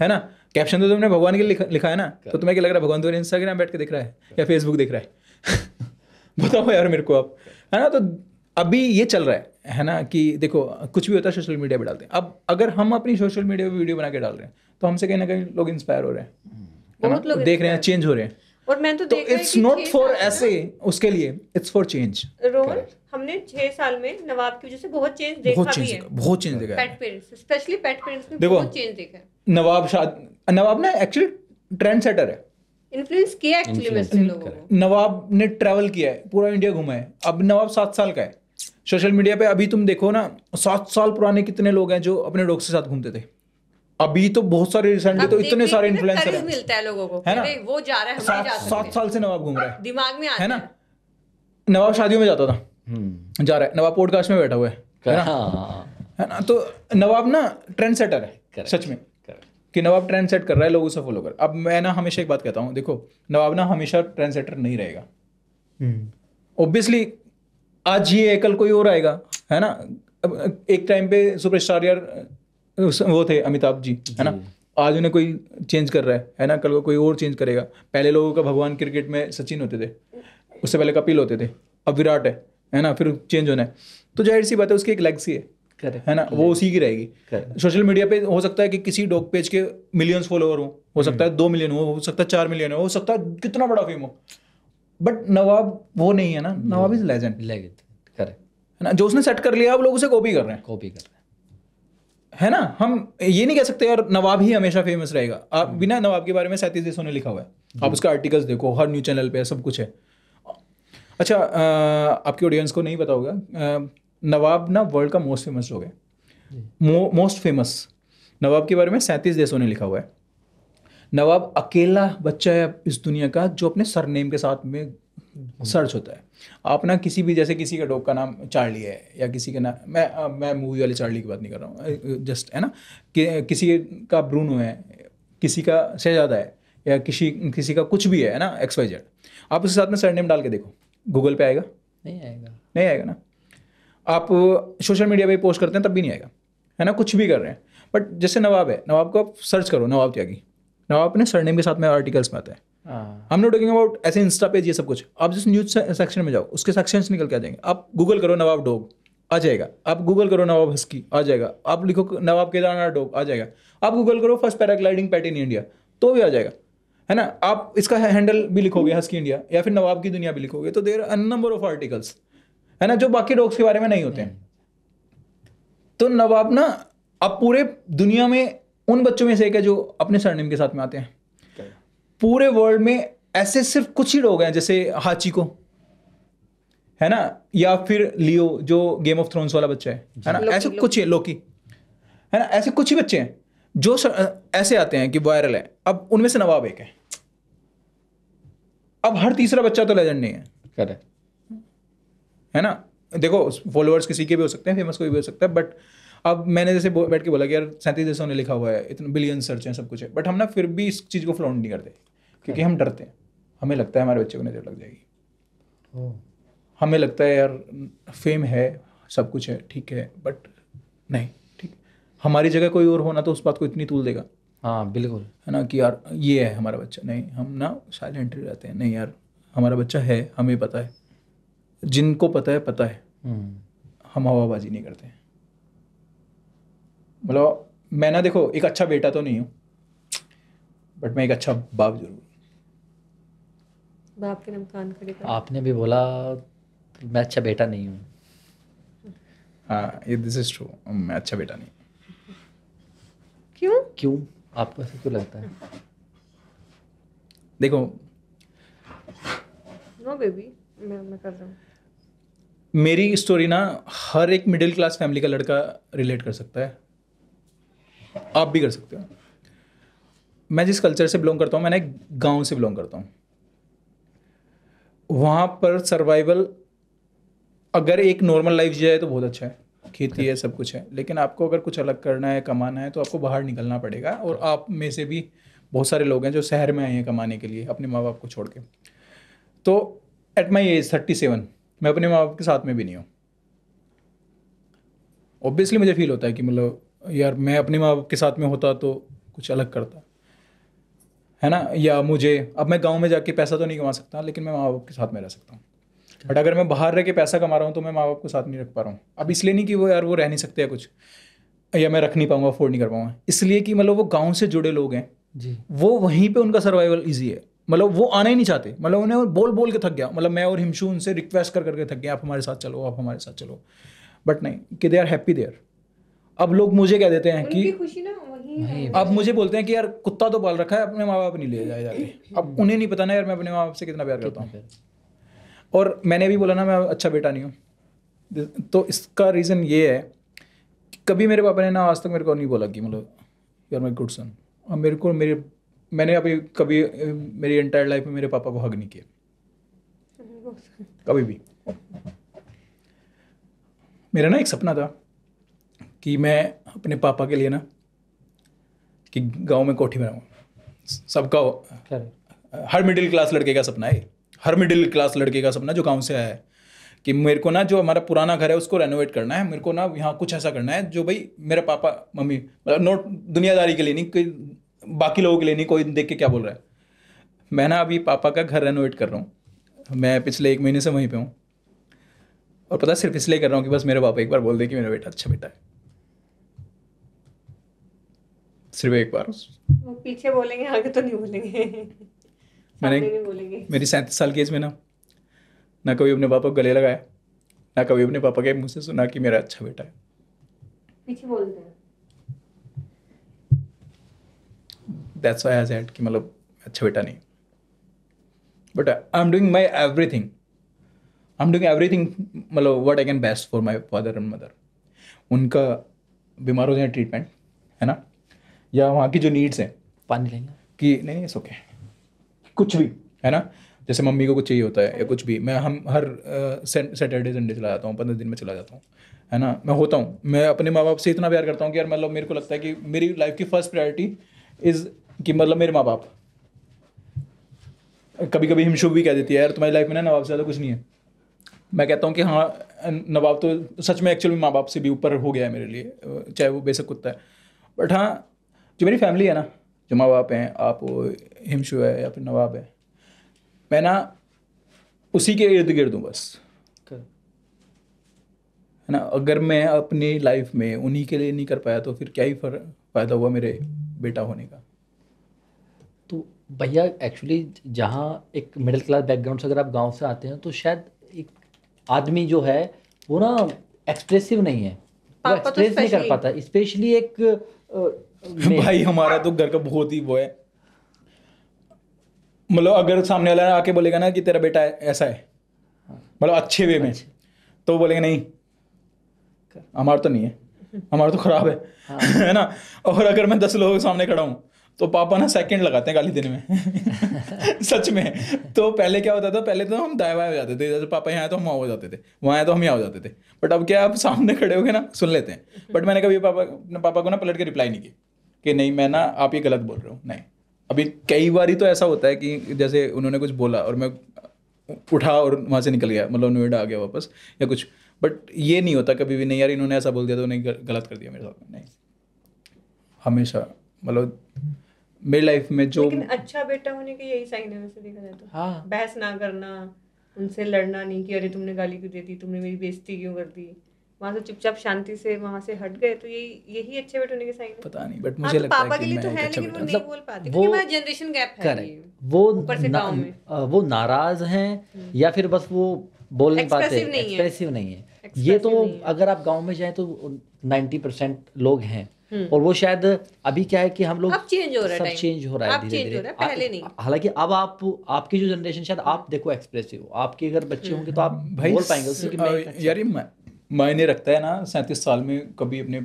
है ना। कैप्शन तो तुमने भगवान के लिए लिखा है ना, तो तुम्हें क्या लग रहा है भगवान तुम्हें इंस्टाग्राम बैठ के देख रहा है या फेसबुक देख रहा है? बताओ यार मेरे को आप, है ना। तो अभी ये चल रहा है ना, कि देखो कुछ भी होता है सोशल मीडिया पे डालते हैं। अब अगर हम अपनी सोशल मीडिया पे वीडियो बना के डाल रहे हैं तो हमसे कहीं ना कहीं लोग इंस्पायर हो रहे हैं, है ना, तो देख रहे हैं, चेंज हो रहे हैं। और मैं तो इट्स नॉट फॉर ऐसे उसके लिए, इट्स फॉर चेंज। रोहन, हमने 6 साल में नवाब की वजह से बहुत चेंज देखा भी है, बहुत चेंज देखा है। पेट पेरेंट्स, स्पेशली पेट पेरेंट्स में बहुत चेंज देखा है। नवाब ना एक्चुअली ट्रेंड सेटर है, इन्फ्लुएंस किया एक्चुअली में लोगों को। नवाब ने ट्रैवल किया है, पूरा इंडिया घुमा है। अब नवाब 7 साल का है सोशल मीडिया पे। अभी तुम देखो ना, 7 साल पुराने कितने लोग हैं जो अपने डॉग के साथ घूमते थे। अभी तो बहुत सारे रिसेंटली तो इतने सारे इन्फ्लुएंसर हैं, मिलता है लोगों को, है ना, वो जा रहा है, हम जा सकते हैं। 7 साल से नवाब घूम रहा है, दिमाग में आता है ना। नवाब शादियों में जाता था, जा रहा है, नवाब पॉडकास्ट में बैठा हुआ है ना। तो नवाब ना ट्रेंड सेटर है सच में, कि नवाब ट्रेंड सेट कर रहा है, लोग उसे फॉलो कर। अब मैं ना हमेशा एक बात कहता हूँ, देखो नवाब ना हमेशा ट्रेंड सेटर नहीं रहेगा, ऑब्वियसली आज ये कल कोई और आएगा, है ना। अब एक टाइम पे सुपरस्टार यार वो थे अमिताभ जी, है ना, आज उन्हें कोई चेंज कर रहा है ना, कल को कोई और चेंज करेगा। पहले लोगों का भगवान क्रिकेट में सचिन होते थे, उससे पहले कपिल होते थे, अब विराट है ना, फिर चेंज होना है। तो जाहिर सी बात है उसकी एक लेगेसी है, Correct. है ना, वो उसी की रहेगी। Correct. सोशल मीडिया पे हो सकता है कि किसी डॉग पेज के मिलियंस फॉलोअर हो सकता है 2 मिलियन हो सकता है 4 मिलियन हो सकता है कितना बड़ा फेम हो, बट नवाब वो नहीं है ना, नवाब इज लेजेंड, करेक्ट है ना, जो उसने सेट कर लिया, आप लोग उसे कॉपी कर रहे हैं, कॉपी कर रहे हैं। है ना। हम ये नहीं कह सकते यार नवाब ही हमेशा फेमस रहेगा। आप बिना नवाब के बारे में 37 देशों ने लिखा हुआ है, आप उसका आर्टिकल्स देखो, हर न्यूज चैनल पे सब कुछ है। अच्छा, आपकी ऑडियंस को नहीं पता होगा, नवाब ना वर्ल्ड का मोस्ट फेमस डॉग है, मोस्ट फेमस। नवाब के बारे में 37 देशों ने लिखा हुआ है। नवाब अकेला बच्चा है इस दुनिया का जो अपने सरनेम के साथ में सर्च होता है। आप ना किसी भी, जैसे किसी का डॉग का नाम चार्ली है या किसी का नाम, मैं मूवी वाले चार्ली की बात नहीं कर रहा हूँ, जस्ट है ना, कि किसी का ब्रूनो है, किसी का शहजादा है, या किसी का कुछ भी है ना, XYZ, आप उसके साथ में सरनेम डाल के देखो, गूगल पे आएगा? नहीं आएगा ना। आप सोशल मीडिया पे पोस्ट करते हैं तब भी नहीं आएगा, है ना, कुछ भी कर रहे हैं। बट जैसे नवाब है, नवाब को आप सर्च करो, नवाब त्यागी, नवाब अपने सरनेम के साथ में आर्टिकल्स में आता है। हम नॉट टॉकिंग अबाउट ऐसे इंस्टा पेज ये सब कुछ। आप जिस न्यूज सेक्शन में जाओ उसके सेक्शंस निकल के आ जाएंगे। आप गूगल करो नवाब डॉग, आ जाएगा। आप गूगल करो नवाब हस्की, आ जाएगा। आप लिखो नवाब केदारनाथ डॉग, आ जाएगा। आप गूगल करो first paragliding PAT in India, तो भी आ जाएगा, है ना। आप इसका हैंडल भी लिखोगे हस्की इंडिया, या फिर नवाब की दुनिया भी लिखोगे, तो there are number of articles, है ना, जो बाकी डॉग्स के बारे में नहीं होते हैं। तो नवाब ना अब पूरे दुनिया में उन बच्चों में से एक है जो अपने सरनेम के साथ में आते हैं। पूरे वर्ल्ड में ऐसे सिर्फ कुछ ही लोग हैं, जैसे हाची को, है ना, या फिर लियो जो गेम ऑफ थ्रोन्स वाला बच्चा है ना, ऐसे कुछ ही, लोकी, है ना, ऐसे कुछ ही बच्चे हैं जो ऐसे आते हैं कि वायरल है। अब उनमें से नवाब एक है। अब हर तीसरा बच्चा तो लेजेंड नहीं है, करेक्ट, है ना। देखो फॉलोअर्स किसी के भी हो सकते हैं, फेमस कोई भी हो सकता है, बट अब मैंने जैसे बैठ के बोला कि यार 37 देशों ने लिखा हुआ है, इतने बिलियन सर्च हैं, सब कुछ है, बट हम ना फिर भी इस चीज़ को फ्लॉन्ट नहीं करते, क्योंकि हम डरते हैं। हमें लगता है हमारे बच्चे को नजर लग जाएगी। हमें लगता है यार फेम है, सब कुछ है, ठीक है, बट नहीं, ठीक, हमारी जगह कोई और होना तो उस बात को इतनी तूल देगा। हाँ बिल्कुल, है ना, कि यार ये है हमारा बच्चा। नहीं, हम ना साइलेंटली रहते हैं, नहीं यार हमारा बच्चा है, हमें पता है, जिनको पता है, हम हवाबाजी नहीं करते। मतलब मैं ना, देखो, एक अच्छा बेटा तो नहीं हूँ, बट मैं एक अच्छा बाप जरूर। बाप के नाम कान खड़े कर। आपने भी बोला मैं अच्छा बेटा नहीं हूँ। हाँ, ये दिस इज ट्रू, मैं अच्छा बेटा नहीं। क्यों आपको ऐसा क्यों लगता है? देखो, नो बेबी, मैं कर रहा हूँ। मेरी स्टोरी ना हर एक मिडिल क्लास फैमिली का लड़का रिलेट कर सकता है, आप भी कर सकते हो। मैं जिस कल्चर से बिलोंग करता हूँ, मैंने एक गांव से बिलोंग करता हूँ। वहाँ पर सर्वाइवल, अगर एक नॉर्मल लाइफ जी जाए तो बहुत अच्छा है, खेती है, सब कुछ है, लेकिन आपको अगर कुछ अलग करना है, कमाना है, तो आपको बाहर निकलना पड़ेगा। और आप में से भी बहुत सारे लोग हैं जो शहर में आए हैं कमाने के लिए, अपने माँ बाप को छोड़ के। तो एट माई एज 37 मैं अपने माँ बाप के साथ में भी नहीं हूँ। ऑब्वियसली मुझे फील होता है कि मतलब यार मैं अपने माँ बाप के साथ में होता तो कुछ अलग करता, है ना। या मुझे, अब मैं गांव में जाके पैसा तो नहीं कमा सकता, लेकिन मैं माँ बाप के साथ में रह सकता हूँ। बट अगर मैं बाहर रह के पैसा कमा रहा हूँ तो मैं माँ बाप को साथ नहीं रख पा रहा हूँ। अब इसलिए नहीं कि वो यार वो रह नहीं सकते या कुछ, या मैं रख नहीं पाऊंगा, अफोर्ड नहीं कर पाऊंगा, इसलिए कि मतलब वो गाँव से जुड़े लोग हैं जी, वो वहीं पर उनका सर्वाइवल ईजी है। मतलब वो आना ही नहीं चाहते, मतलब उन्हें बोल के थक गया। मतलब मैं और हिमशू उनसे रिक्वेस्ट करके थक गया, आप हमारे साथ चलो, आप हमारे साथ चलो, बट नहीं, कि दे आर हैप्पी देयर। अब लोग मुझे कह देते हैं कि खुशी ना वही, अब मुझे बोलते हैं कि यार कुत्ता तो पाल रखा है, अपने माँ बाप नहीं ले जाए जाके। अब उन्हें नहीं पता ना यार मैं अपने माँ बाप से कितना प्यार करता हूँ। और मैंने भी बोला ना मैं अच्छा बेटा नहीं हूँ, तो इसका रीज़न ये है कि कभी मेरे पापा ने ना आज तक मेरे को नहीं बोला कि मतलब यार माय गुड सन। अब मैंने अभी कभी मेरी एंटायर लाइफ में मेरे पापा को हग नहीं किया कभी भी। मेरा ना एक सपना था कि मैं अपने पापा के लिए ना कि गांव में कोठी बनाऊंगा। सबका, हर मिडिल क्लास लड़के का सपना है, हर मिडिल क्लास लड़के का सपना जो गांव से आया है, कि मेरे को ना जो हमारा पुराना घर है उसको रेनोवेट करना है, मेरे को ना यहाँ कुछ ऐसा करना है जो भाई मेरे पापा मम्मी, मतलब नोट दुनियादारी के लिए नहीं, कोई बाकी लोगों के लिए नहीं, कोई देख के क्या बोल रहा है। मैं ना अभी पापा का घर रेनोवेट कर रहा हूँ, मैं पिछले 1 महीने से वहीं पे हूँ। और पता सिर्फ इसलिए कर रहा हूँ कि बस मेरे पापा एक बार बोल दे कि मेरा बेटा अच्छा बेटा है। सिर्फ एक बार। वो पीछे बोलेंगे, आगे तो नहीं बोलेंगे। सामने नहीं बोलेंगे। मेरी 37 साल की एज में ना कभी अपने पापा को गले लगाया, ना कभी अपने पापा के मुंह से सुना कि मेरा अच्छा बेटा है। पीछे बोलते हैं। That's why I said कि मतलब अच्छा बेटा नहीं, but I'm doing my everything मतलब what I can best for my father and mother। उनका बीमार हो जाए ट्रीटमेंट है ना, या वहाँ की जो नीड्स हैं, पानी लेंगे कि नहीं इट्स ओके, कुछ भी है ना, जैसे मम्मी को कुछ चाहिए होता है या कुछ भी, हम हर सैटरडे संडे चला जाता हूँ, 15 दिन में चला जाता हूँ, है ना। मैं होता हूँ, मैं अपने माँ बाप से इतना प्यार करता हूँ कि यार मतलब मेरे को लगता है कि मेरी लाइफ की फर्स्ट प्रायोरिटी इज़ कि मतलब मेरे माँ बाप। कभी कभी हिमशु भी कह देती है यार तुम्हारी लाइफ में ना नवाब से ज़्यादा कुछ नहीं है। मैं कहता हूँ कि हाँ, नवाब तो सच में एक्चुअली माँ बाप से भी ऊपर हो गया है मेरे लिए, चाहे वो बेशक कुत्ता है। बट हाँ, जो मेरी फैमिली है ना, जो माँ बाप हैं, आप हिमशु है या फिर नवाब है, मैं ना उसी के इर्द गिर्द हूँ बस, है ना। अगर मैं अपनी लाइफ में उन्हीं के लिए नहीं कर पाया तो फिर क्या ही फ़ायदा हुआ मेरे बेटा होने का। तो भैया एक्चुअली जहाँ एक मिडिल क्लास बैकग्राउंड से अगर आप गांव से आते हैं तो शायद एक आदमी जो है वो ना एक्सप्रेसिव नहीं है, वो एक्सप्रेस नहीं कर पाता, स्पेशली एक भाई हमारा तो घर का बहुत ही वो है, मतलब अगर सामने वाला आके बोलेगा ना कि तेरा बेटा ऐसा है, मतलब अच्छे वे में, तो बोलेंगे नहीं हमारा तो नहीं है, हमारा तो खराब है, है ना। और अगर मैं 10 लोगों के सामने खड़ा हूँ तो पापा ना सेकंड लगाते हैं गाली देने में सच में। तो पहले क्या होता था, पहले तो हम दाएं बाएं हो जाते थे, जैसे पापा यहाँ आए तो हम वहाँ हो जाते थे, वहाँ आए तो हम यहाँ हो जाते थे। बट अब क्या, आप सामने खड़े हो गए ना, सुन लेते हैं। बट मैंने कभी पापा को ना पलट के रिप्लाई नहीं किया कि नहीं मैं ना आप ये गलत बोल रहे हो, नहीं। अभी कई बार तो ऐसा होता है कि जैसे उन्होंने कुछ बोला और मैं उठा और वहाँ से निकल गया, मतलब नोएडा आ गया वापस या कुछ। बट ये नहीं होता कभी भी, नहीं यार इन्होंने ऐसा बोल दिया तो उन्हें गलत कर दिया मेरे साथ, नहीं। हमेशा मतलब मेरी लाइफ में जो, लेकिन अच्छा बेटा होने के यही साइन है वैसे देखा जाए तो। हाँ, बहस ना करना, उनसे लड़ना नहीं कि अरे तुमने गाली क्यों दे दी, तुमने मेरी बेइज्जती क्यों कर दी, वहाँ से चुपचाप शांति से वहाँ से हट गए, तो यही अच्छे बेटे होने के साइन है। पता नहीं, बट मुझे लगता है पापा के लिए तो है, लेकिन वो नहीं बोल पाते क्योंकि हमारा जनरेशन गैप है, वो ऊपर से गांव में वो नाराज हैं या फिर बस वो बोल नहीं पाते, एक्सप्रेसिव नहीं है। ये तो अगर आप गांव में जाएं तो 90% लोग हैं, और वो शायद अभी क्या है कि हम लोग अब चेंज हो रहा है, सब चेंज हो रहा है धीरे धीरे, पहले नहीं। हालांकि अब आपकी जो जनरेशन शायद आप देखो एक्सप्रेसिव हो, आपके अगर बच्चे होंगे तो आप बोल पाएंगे उससे कि मैं यार ये मायने रखता है ना। 37 साल में कभी अपने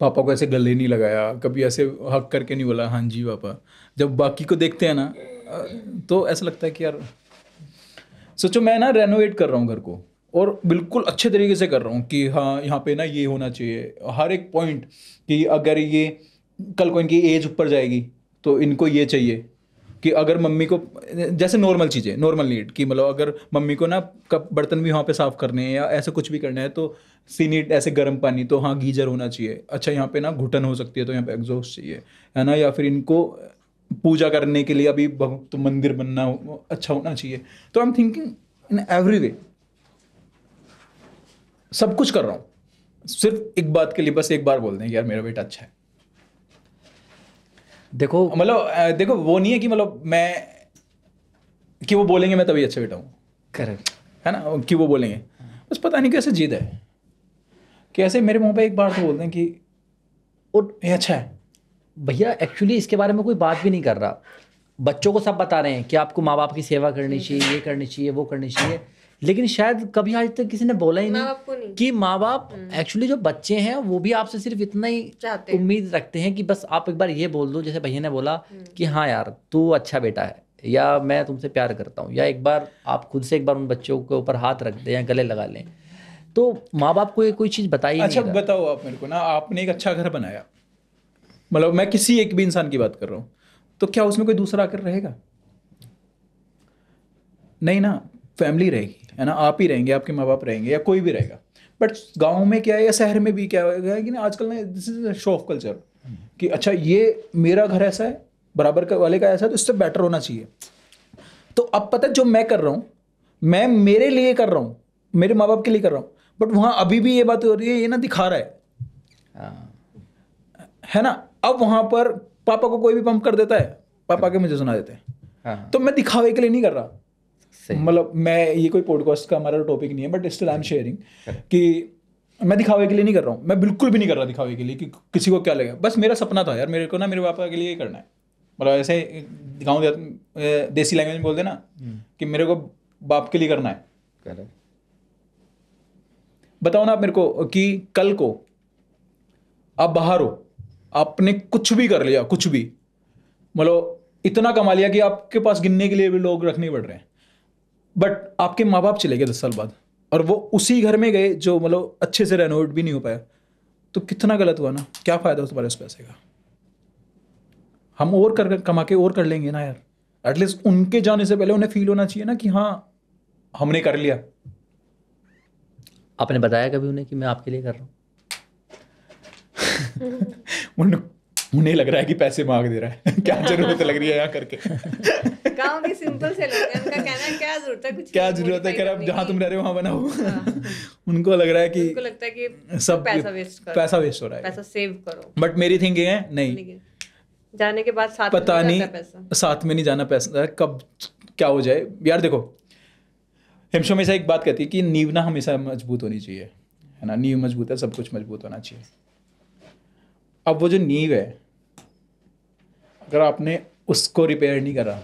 पापा को ऐसे गले नहीं लगाया, कभी ऐसे हक करके नहीं बोला हाँ जी पापा। जब बाकी को देखते हैं ना तो ऐसा लगता है कि यार सोचो मैं ना रेनोवेट कर रहा हूँ घर को, और बिल्कुल अच्छे तरीके से कर रहा हूँ कि हाँ यहाँ पे ना ये होना चाहिए हर एक पॉइंट, कि अगर ये कल को इनकी एज ऊपर जाएगी तो इनको ये चाहिए कि अगर मम्मी को जैसे नॉर्मल चीज़ें, नॉर्मल नीड, कि मतलब अगर मम्मी को ना कप बर्तन भी वहाँ पे साफ़ करने हैं या ऐसे कुछ भी करना है तो सीनीट ऐसे गर्म पानी, तो हाँ गीजर होना चाहिए। अच्छा यहाँ पे ना घुटन हो सकती है तो यहाँ पे एग्जॉस्ट चाहिए, है ना। या फिर इनको पूजा करने के लिए अभी तो मंदिर बनना अच्छा होना चाहिए। तो I am thinking in every way, सब कुछ कर रहा हूँ, सिर्फ एक बात के लिए बस एक बार बोल दें कि यार मेरा बेटा अच्छा है। देखो मतलब देखो वो नहीं है कि मतलब मैं कि वो बोलेंगे मैं तभी अच्छा बेटा हूँ, करेक्ट है ना, कि वो बोलेंगे। बस पता नहीं कैसे जिद है कि ऐसे मेरे मुंह पे एक बार तो बोलते हैं कि ये अच्छा है। भैया एक्चुअली इसके बारे में कोई बात भी नहीं कर रहा, बच्चों को सब बता रहे हैं कि आपको माँ बाप की सेवा करनी चाहिए, ये करनी चाहिए, वो करनी चाहिए, लेकिन शायद कभी आज तक किसी ने बोला ही नहीं कि माँ बाप एक्चुअली जो बच्चे हैं वो भी आपसे सिर्फ इतना ही उम्मीद रखते हैं कि बस आप एक बार ये बोल दो, जैसे भैया ने बोला कि हाँ यार तू अच्छा बेटा है, या मैं तुमसे प्यार करता हूँ, या एक बार आप खुद से एक बार उन बच्चों के ऊपर हाथ रख दें या गले लगा लें, तो माँ बाप को ये कोई चीज़ बताई अच्छा नहीं। बताओ आप मेरे को ना, आपने एक अच्छा घर बनाया, मतलब मैं किसी एक भी इंसान की बात कर रहा हूँ, तो क्या उसमें कोई दूसरा आकर रहेगा? नहीं ना, फैमिली रहेगी, है ना, आप ही रहेंगे, आपके माँ बाप रहेंगे, या कोई भी रहेगा। बट गांव में क्या है या शहर में भी क्या है कि ना आजकल ना this is show off culture, कि अच्छा ये मेरा घर ऐसा है, बराबर का वाले का ऐसा है, तो इससे बेटर होना चाहिए। तो अब पता है जो मैं कर रहा हूँ, मैं मेरे लिए कर रहा हूँ, मेरे माँ बाप के लिए कर रहा हूँ, बट वहाँ अभी भी ये बात हो रही है, ये ना दिखा रहा है ना। अब वहां पर पापा को कोई भी पंप कर देता है, पापा के मुझे सुना देते हैं। हाँ, तो मैं दिखावे के लिए नहीं कर रहा, सही। मतलब मैं, ये कोई पॉडकास्ट का हमारा टॉपिक नहीं है, but still I am sharing कि मैं दिखावे के लिए नहीं कर रहा हूँ, मैं बिल्कुल भी नहीं कर रहा दिखावे के लिए कि किसी को क्या लगेगा। बस मेरा सपना था यार, मेरे को ना मेरे पापा के लिए ही करना है, मतलब ऐसे गाँव देसी लैंग्वेज में बोलते ना कि मेरे को बाप के लिए करना है। करेक्ट। बताओ ना आप मेरे को कि कल को आप बाहर हो, आपने कुछ भी कर लिया, कुछ भी, मतलब इतना कमा लिया कि आपके पास गिनने के लिए भी लोग रखने पड़ रहे हैं, बट आपके माँ बाप चले गए 10 साल बाद और वो उसी घर में गए जो मतलब अच्छे से रेनोवेट भी नहीं हो पाया, तो कितना गलत हुआ ना। क्या फायदा उस तुम्हारे उस पैसे का। हम और कर कमा के और कर लेंगे ना यार, एटलीस्ट उनके जाने से पहले उन्हें फील होना चाहिए ना कि हाँ हमने कर लिया। आपने बताया कभी उन्हें कि मैं आपके लिए कर रहा हूँ? उन्हें लग रहा है कि पैसे मांग दे रहा है क्या जरूरत लग रही है यहाँ करके। गांव के सिंपल से लोग हैं, उनका कहना है क्या जरूरत है, कुछ क्या नहीं, जरूरत है, कह रहा modify जहाँ तुम रह रहे हो वहाँ बनाओ। हाँ। उनको लग रहा है कि उनको लगता है कि सब पैसा वेस्ट करो, पैसा वेस्ट हो रहा है, पैसा सेव करो। बट मेरी थिंकिंग है नहीं, लेकिन जाने के बाद साथ पता में नहीं जाता है पैसा। साथ में नहीं जाना, पैसा कब क्या हो जाए यार। देखो हिमशो हमेशा एक बात कहती है कि नींव ना हमेशा मजबूत होनी चाहिए, है ना। नींव मजबूत है, सब कुछ मजबूत होना चाहिए। अब वो जो नींव है, अगर आपने उसको रिपेयर नहीं करा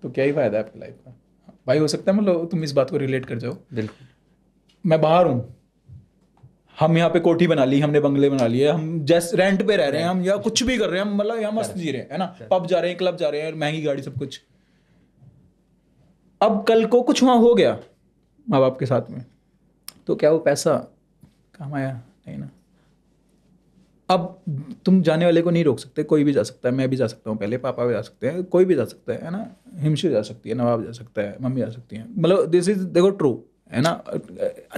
तो क्या ही फायदा है आपकी लाइफ का। भाई हो सकता है मतलब तुम इस बात को रिलेट कर जाओ। बिल्कुल। मैं बाहर हूँ, हम यहाँ पे कोठी बना ली, हमने बंगले बना लिए, हम जैसे रेंट पे रह रहे हैं, हम या कुछ भी कर रहे हैं, हम मतलब यहाँ मस्त जी रहे हैं, है ना। पब जा रहे हैं, क्लब जा रहे हैं, महंगी गाड़ी, सब कुछ। अब कल को कुछ वहाँ हो गया माँ बाप के साथ में, तो क्या वो पैसा काम आया? नहीं ना। अब तुम जाने वाले को नहीं रोक सकते, कोई भी जा सकता है, मैं भी जा सकता हूँ, पहले पापा भी जा सकते हैं, कोई भी जा सकता है ना। हिमशु जा सकती है, नवाब जा सकता है, मम्मी जा सकती है, मतलब दिस इज देखो ट्रू, है ना।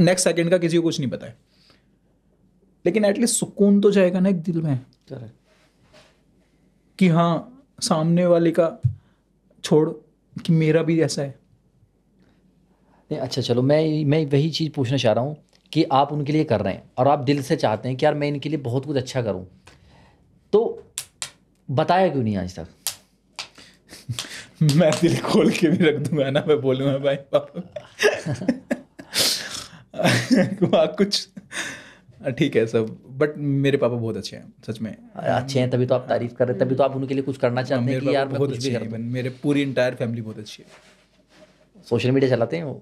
नेक्स्ट सेकंड का किसी को कुछ नहीं पता है, लेकिन एटलीस्ट सुकून तो जाएगा ना एक दिल में कि हाँ सामने वाले का छोड़ कि मेरा भी ऐसा है। नहीं, अच्छा चलो, मैं वही चीज़ पूछना चाह रहा हूँ कि आप उनके लिए कर रहे हैं और आप दिल से चाहते हैं कि यार मैं इनके लिए बहुत कुछ अच्छा करूँ, तो बताया क्यों नहीं आज तक? मैं दिल खोल के भी रख दूंगा ना, मैं बोलूँगा भाई पापा कुछ ठीक है सब, बट मेरे पापा बहुत अच्छे हैं सच में। अच्छे हैं तभी तो आप तारीफ कर रहे हैं, तभी तो आप उनके लिए कुछ करना चाहते हैं कि यार मैं बहुत कुछ भी अच्छे कर हैं, दूं। मेरे पूरी इंटायर फैमिली बहुत अच्छी है। सोशल मीडिया चलाते हैं वो?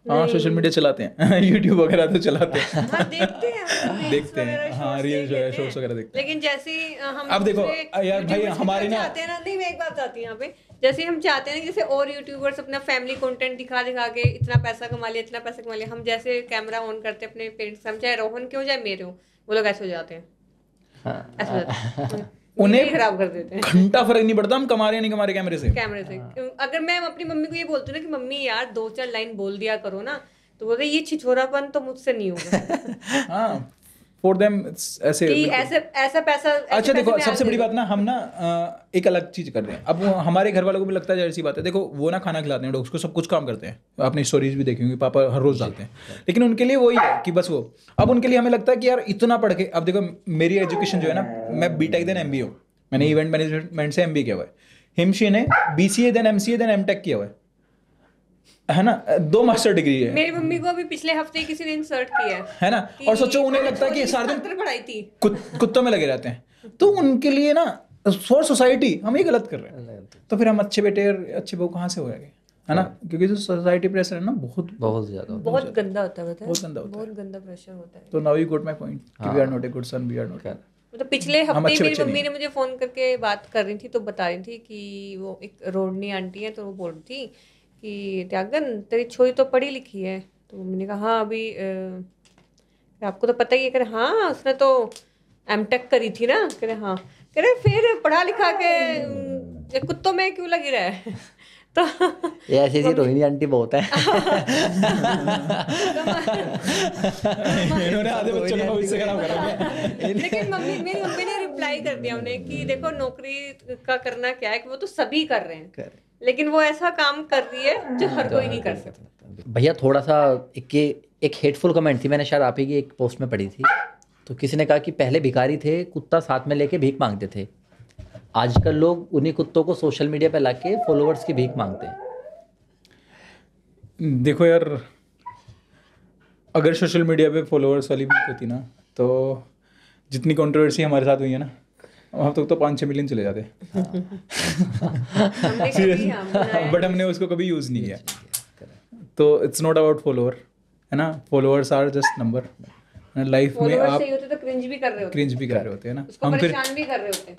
हाँ सोशल मीडिया चलाते हैं यूट्यूब वगैरह तो चलाते हैं। हाँ देखते हैं, देखते हैं, हाँ रील्स वगैरह, शॉर्ट्स वगैरह देखते हैं। लेकिन जैसे ही हम अब देखो दूसरे यार भाई यूट्यूबर्स हमारे की तरफ ना, चाहते हैं ना, नहीं मैं एक बात बताती हूँ यहाँ पे, जैसे हम चाहते हैं ना, जैसे और यूट्यूबर्स अपना फैमिली कंटेंट दिखा दिखा के इतना पैसा कमा लिया, इतना पैसा कमा लिया, हम जैसे कैमरा ऑन करते हैं अपने पेरेंट्स, हम चाहे रोहन के हो चाहे मेरे हो, वो लोग ऐसे हो जाते हैं, ऐसे हो जाते हैं, उन्हें खराब कर देते हैं। घंटा फर्क नहीं पड़ता हम कमा रहे हैं नहीं कमा रहे कैमरे से। कैमरे से अगर मैं अपनी मम्मी को ये बोलती हूँ ना कि मम्मी यार 2-4 लाइन बोल दिया करो ना, तो बोलते ये छिछोरापन तो मुझसे नहीं होगा। हाँ फॉर देम ऐसे कि ऐसा पैसा। अच्छा देखो सबसे बड़ी बात ना, हम ना एक अलग चीज कर रहे हैं। अब हमारे घर वालों को भी लगता है जैसी बात है, देखो वो ना खाना खिलाते हैं डॉग्स को, सब कुछ काम करते हैं, आपने स्टोरीज भी देखी होंगी, पापा हर रोज डालते हैं, लेकिन उनके लिए वही है कि बस वो, अब उनके लिए हमें लगता है कि यार इतना पढ़ के, अब देखो मेरी एजुकेशन जो है ना, मैं बीटेक देन एमबीए हूँ, मैंने इवेंट मैनेजमेंट से एमबीए किया हुआ है, हिमशी ने BCA then MCA then MTech किया हुआ है ना, 2 मास्टर डिग्री है। मेरी मम्मी को अभी पिछले हफ्ते किसी ने इंसर्ट किया है ना, और सोचो उन्हें लगता है कि सारा दिन पढ़ाई थी, कुत्तों में लगे रहते हैं, तो उनके लिए ना फॉर सोसाइटी हम ये गलत कर रहे हैं, तो फिर हम अच्छे बेटे और अच्छे बहू कहाँ से हो जाएंगे, है ना, क्योंकि जो सोसाइटी प्रेशर है ना बहुत ज्यादा, बहुत गंदा होता है, बहुत गंदा होता है, बहुत गंदा प्रेशर होता है। तो now you got my point कि we are not a good son, we are not. तो पिछले हफ्ते मेरी मम्मी ने मुझे फोन करके बात कर रही थी, तो बता रही थी कि वो एक रोडनी आंटी है, तो वो बोल रही थी कि त्यागन तेरी छोरी तो पढ़ी लिखी है, तो मम्मी ने कहा हाँ अभी आपको तो पता ही है, कह रहे हाँ उसने तो एमटेक करी थी ना, कह रहे हाँ, कह रहे फिर पढ़ा लिखा के कुत्तों में क्यों लगी रहा है। तो ये ऐसी रोहिणी आंटी बहुत है। इन्होंने आधे बच्चों को इससे खराब करा है। लेकिन मेरी मम्मी ने रिप्लाई कर दिया उन्हें कि देखो नौकरी का करना क्या है, कि वो तो सभी कर रहे हैं, लेकिन वो ऐसा काम कर रही है जो हर कोई नहीं कर सकता। भैया थोड़ा सा एक हेटफुल कमेंट थी, मैंने शायद आप ही की एक पोस्ट में पढ़ी थी तो किसी ने कहा कि पहले भिखारी थे, कुत्ता साथ में लेके भीख मांगते थे, आजकल लोग उन्हीं कुत्तों को सोशल मीडिया पे लाके फॉलोअर्स की भीख मांगते हैं। देखो यार, अगर सोशल मीडिया पे फॉलोअर्स वाली भीख होती ना, तो जितनी कंट्रोवर्सी हमारे साथ हुई है ना, वहाँ तक तो 5-6 मिलियन चले जाते। बट हमने उसको कभी यूज़ नहीं किया। तो इट्स नॉट अबाउट फॉलोअर, है ना, followers are just number. Life में आप तो क्रिंज भी कर रहे होते हैं ना, हम परेशान भी कर रहे होते हैं।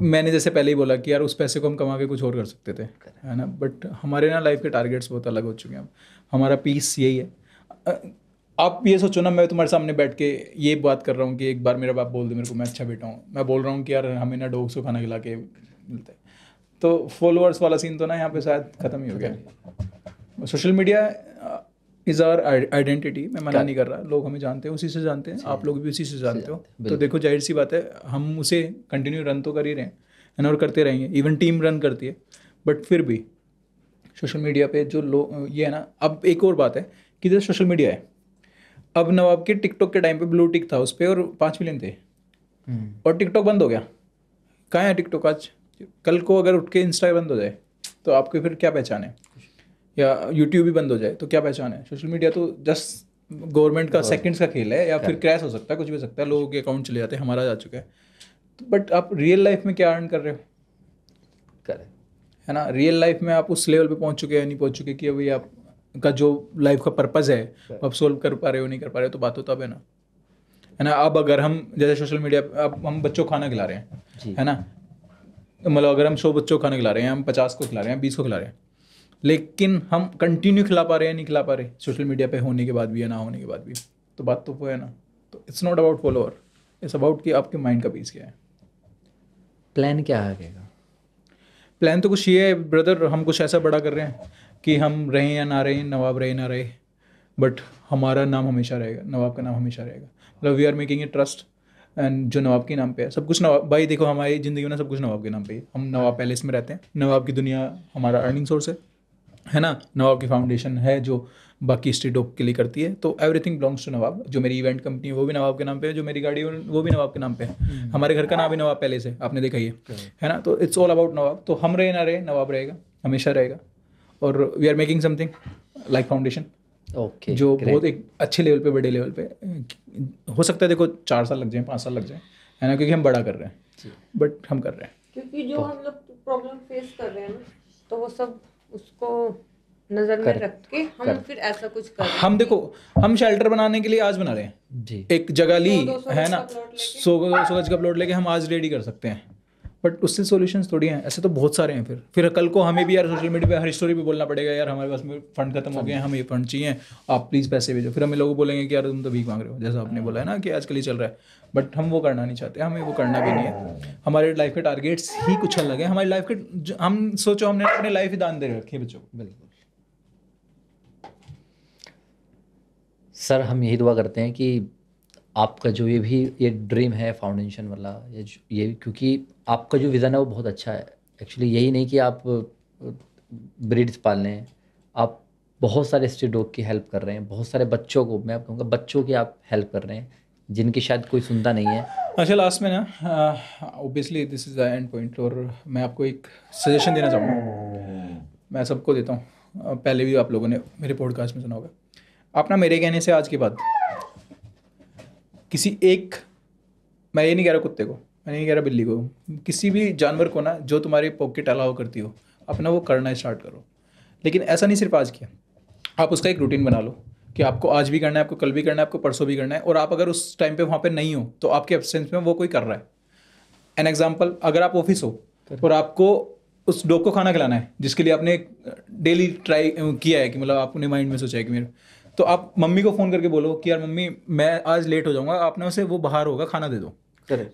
मैंने जैसे पहले ही बोला कि यार उस पैसे को हम कमा के कुछ और कर सकते थे, है ना, बट हमारे ना लाइफ के टारगेट्स बहुत अलग हो चुके हैं। हमारा पीस यही है। आप ये सोचो ना, मैं तुम्हारे सामने बैठ के ये बात कर रहा हूँ कि एक बार मेरा बाप बोल दे मेरे को मैं अच्छा बेटा हूँ, मैं बोल रहा हूँ कि यार हमें ना डॉग्स को खाना खिला के मिलता है, तो फॉलोअर्स वाला सीन तो ना यहाँ पे शायद ख़त्म ही हो गया। Social media is our identity, मैं मना नहीं कर रहा, लोग हमें जानते हैं, उसी से जानते हैं, आप लोग भी उसी से जानते हो। तो देखो जाहिर सी बात है, हम उसे कंटिन्यू रन तो कर ही रहे हैं, है ना, और करते रहेंगे, इवन टीम रन करती है। बट फिर भी सोशल मीडिया पे जो लोग ये है ना, अब एक और बात है कि जैसे सोशल मीडिया है, अब नवाब के टिकटॉक के टाइम पे ब्लू टिक था उस पर और 5 मिलियन थे, और टिकटॉक बंद हो गया। कहाँ है टिकटॉक आज? कल को अगर उठ के इंस्टा बंद हो जाए तो आपको फिर क्या पहचान है, या यूट्यूब भी बंद हो जाए तो क्या पहचान है? सोशल मीडिया तो जस्ट गवर्नमेंट का सेकंड्स का खेल है, या फिर क्रैश हो सकता है, कुछ भी हो सकता है, लोगों के अकाउंट चले जाते हैं, हमारा जा चुका है। बट आप रियल लाइफ में क्या अर्न कर रहे हो? है ना, रियल लाइफ में आप उस लेवल पे पहुंच चुके हैं नहीं पहुंच चुके कि अभी आपका जो लाइफ का पर्पस है आप सोल्व कर पा रहे हो नहीं कर पा रहे हो, तो बात तो तब है ना। अब अगर हम जैसे सोशल मीडिया अब हम बच्चों को खाना खिला रहे हैं, है ना, मतलब अगर हम 100 बच्चों को खाना खिला रहे हैं, हम 50 को खिला रहे हैं, 20 को खिला रहे हैं, लेकिन हम कंटिन्यू खिला पा रहे हैं नहीं खिला पा रहे सोशल मीडिया पे होने के बाद भी या ना होने के बाद भी, तो बात तो वो है ना। तो it's not about follower, it's about कि आपके माइंड का पीस क्या है। प्लान क्या है? प्लान तो कुछ ये है ब्रदर, हम कुछ ऐसा बड़ा कर रहे हैं कि हम रहें या ना रहें, नवाब रहे ना रहे, बट हमारा नाम हमेशा रहेगा, नवाब का नाम हमेशा रहेगा। मतलब we are making a trust, and जो नवाब के नाम पे है सब कुछ। नवाब भाई देखो, हमारी ज़िंदगी में ना सब कुछ नवाब के नाम पे है। हम नवाब पैलेस में रहते हैं, नवाब की दुनिया हमारा अर्निंग सोर्स है ना, नवाब की फाउंडेशन है जो बाकी स्ट्रीट डॉग के लिए करती है, तो एवरीथिंग बिलोंग्स टू नवाब। जो मेरी इवेंट कंपनी है वो भी नवाब के नाम पे है, जो मेरी गाड़ी है वो भी नवाब के नाम पे है, हमारे घर का नाम भी नवाब पैलेस है, आपने देखा ही है ना। तो इट्स ऑल अबाउट नवाब। तो हम रहे ना रहे, नवाब रहेगा, हमेशा रहेगा। और we are making something like foundation, जो बहुत एक अच्छे लेवल पे, बड़े लेवल पे हो सकता है। देखो 4 साल लग जाए, 5 साल लग जाए, है ना, क्योंकि हम बड़ा कर रहे हैं, बट हम कर रहे हैं। क्योंकि जो हम लोग प्रॉब्लम फेस कर रहे हैं ना, तो वो सब उसको नजर में रख के हम फिर ऐसा कुछ कर रहे हैं। हम देखो, हम शेल्टर बनाने के लिए आज बना रहे हैं जी, एक जगह ली है ना, 100 गज का प्लॉट लेके हम आज रेडी कर सकते हैं, बट उससे सॉल्यूशंस थोड़ी हैं, ऐसे तो बहुत सारे हैं। फिर कल को हमें भी यार सोशल मीडिया पे हर स्टोरी पे बोलना पड़ेगा, यार हमारे पास में फंड खत्म हो गए हैं, हमें ये फंड चाहिए, आप प्लीज़ पैसे भेजो। फिर हमें लोग बोलेंगे कि यार तुम तो भीख मांग रहे हो, जैसा आपने बोला है ना कि आजकल ही चल रहा है। बट हम वो करना नहीं चाहते, हमें वो करना भी नहीं है। हमारे लाइफ के टारगेट्स ही कुछ अलग है। हमारी लाइफ के हम सोचो, हमने अपनी लाइफ ही दान दे रखी है बच्चों को। बिल्कुल सर, हम यही दुआ करते हैं कि आपका जो ये ड्रीम है फाउंडेशन वाला, ये क्योंकि आपका जो विज़न है वो बहुत अच्छा है। एक्चुअली यही नहीं कि आप ब्रीड्स पाल रहे हैं, आप बहुत सारे स्ट्रीट डॉग की हेल्प कर रहे हैं, बहुत सारे बच्चों को, मैं कहूँगा बच्चों की आप हेल्प कर रहे हैं जिनकी शायद कोई सुनता नहीं है। अच्छा, लास्ट में ना, obviously this is the end point, और मैं आपको एक सजेशन देना चाहूँगा, मैं सबको देता हूँ, पहले भी आप लोगों ने मेरे पॉडकास्ट में सुना होगा। आप ना मेरे कहने से आज के बाद किसी एक, मैं ये नहीं कह रहा कुत्ते को, मैं नहीं कह रहा बिल्ली को, किसी भी जानवर को ना जो तुम्हारी पॉकेट अलाउ करती हो, अपना वो करना स्टार्ट करो। लेकिन ऐसा नहीं सिर्फ आज किया, आप उसका एक रूटीन बना लो कि आपको आज भी करना है, आपको कल भी करना है, आपको परसों भी करना है। और आप अगर उस टाइम पे वहाँ पे नहीं हो तो आपके एब्सेंस में वो कोई कर रहा है। एन एग्जाम्पल, अगर आप ऑफिस हो और आपको उस डॉग को खाना खिलाना है जिसके लिए आपने डेली ट्राई किया है, कि मतलब आपने माइंड में सोचा है कि मेरे, तो आप मम्मी को फ़ोन करके बोलो कि यार मम्मी मैं आज लेट हो जाऊँगा, आपने उसे, वो बाहर होगा, खाना दे दो।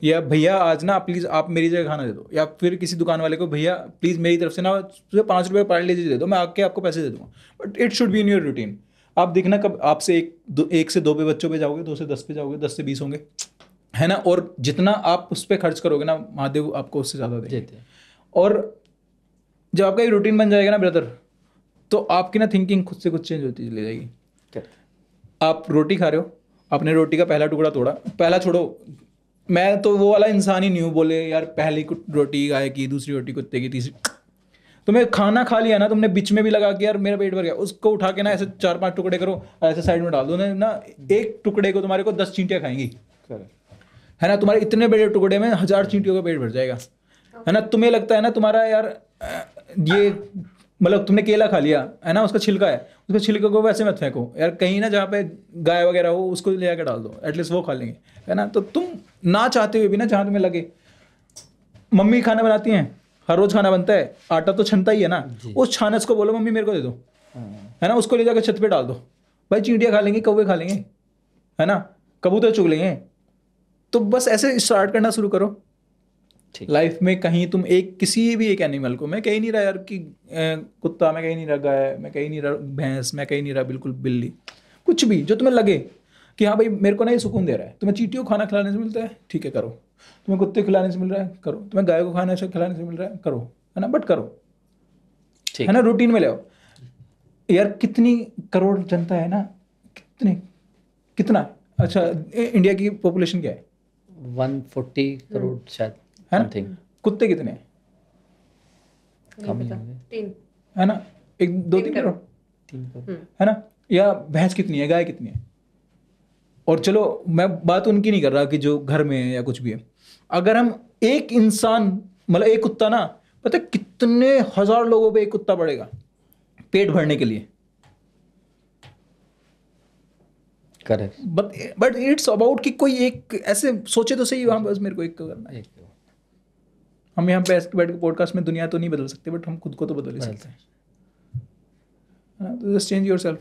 या भैया आज ना प्लीज़ आप मेरी जगह खाना दे दो। या फिर किसी दुकान वाले को, भैया प्लीज़ मेरी तरफ से ना 5 रुपये पार्ले जी दे दो, मैं आके आपको पैसे दे दूँगा। But it should be in your routine. आप देखना कब आपसे 1 से 2 पे बच्चों पे जाओगे, 2 से 10 पे जाओगे, 10 से 20 होंगे, है ना। और जितना आप उस पर खर्च करोगे ना, महादेव आपको उससे ज़्यादा देते हैं। और जब आपका ये रूटीन बन जाएगा ना ब्रदर, तो आपकी ना थिंकिंग खुद से कुछ चेंज होती चली जाएगी। आप रोटी खा रहे हो आपने रोटी का पहला टुकड़ा तोड़ा, पहला छोड़ो, मैं तो वो वाला इंसान ही नहीं हूँ बोले यार पहली रोटी गाय की, दूसरी रोटी कुत्ते की, तीसरी, तुमने खाना खा लिया ना, तुमने बीच में भी लगा कि यार मेरा पेट भर गया, उसको उठा के ना ऐसे 4-5 टुकड़े करो, ऐसे साइड में डाल दो ना, एक टुकड़े को तुम्हारे को 10 चींटियाँ खाएंगी, है ना, तुम्हारे इतने बड़े टुकड़े में 1000 चींटियों का पेट भर जाएगा, है ना। तुम्हें लगता है ना तुम्हारा यार ये मतलब तुमने केला खा लिया है ना, उसका छिलका है, उसके छिलके को वैसे मत फेंको यार, कहीं ना जहाँ पे गाय वगैरह हो उसको ले आकर डाल दो, एटलीस्ट वो खा लेंगे, है ना। तो तुम ना चाहते हुए भी ना, जहाँ तुम्हें लगे, मम्मी खाना बनाती हैं, हर रोज खाना बनता है, आटा तो छनता ही है ना, उस छानस को बोलो मम्मी मेरे को दे दो, है ना, उसको ले जाकर छत पे डाल दो, भाई चींटियाँ खा लेंगी, कौवे खा लेंगे, है ना, कबूतर चुग लेंगे। तो बस ऐसे स्टार्ट करना शुरू करो लाइफ में। कहीं तुम किसी भी एक एनिमल को, मैं कहीं नहीं रहा यार कि कुत्ता, मैं कहीं नहीं रहा गाय, मैं कहीं नहीं रहा भैंस, मैं कहीं नहीं रहा बिल्कुल बिल्ली, कुछ भी जो तुम्हें लगे कि हाँ भाई मेरे को ना ये सुकून दे रहा है, तुम्हें चींटियों को खाना खिलाने से मिलता है, ठीक है करो, तुम्हें कुत्ते खिलाने से मिल रहा है करो, तुम्हें गाय को खाने से खिलाने से मिल रहा है करो, है ना, बट करो, है ना, रूटीन में ले आओ। यार कितनी करोड़ जनता है ना, कितना, अच्छा इंडिया की पॉपुलेशन क्या है? 140 करोड़ शायद, है ना। कुत्ते कितने हैं? कम ही होंगे, 3 है ना, 2-3 करोड़, 3 करोड़, है ना। या भैंस कितनी है, गाय कितनी है? और चलो मैं बात उनकी नहीं कर रहा कि जो घर में है या कुछ भी है, अगर हम एक इंसान मतलब एक कुत्ता ना, पता है कितने 1000 लोगों पे एक कुत्ता पड़ेगा पेट भरने के लिए। करेक्ट, बट इट्स अबाउट कि कोई एक ऐसे सोचे तो सही, वहाँ बस मेरे को एक करना है। हम यहाँ पे बैठ के पॉडकास्ट में दुनिया तो नहीं बदल सकते, बट हम खुद को तो बदल ही सकते हैं, तो जस्ट चेंज योर सेल्फ।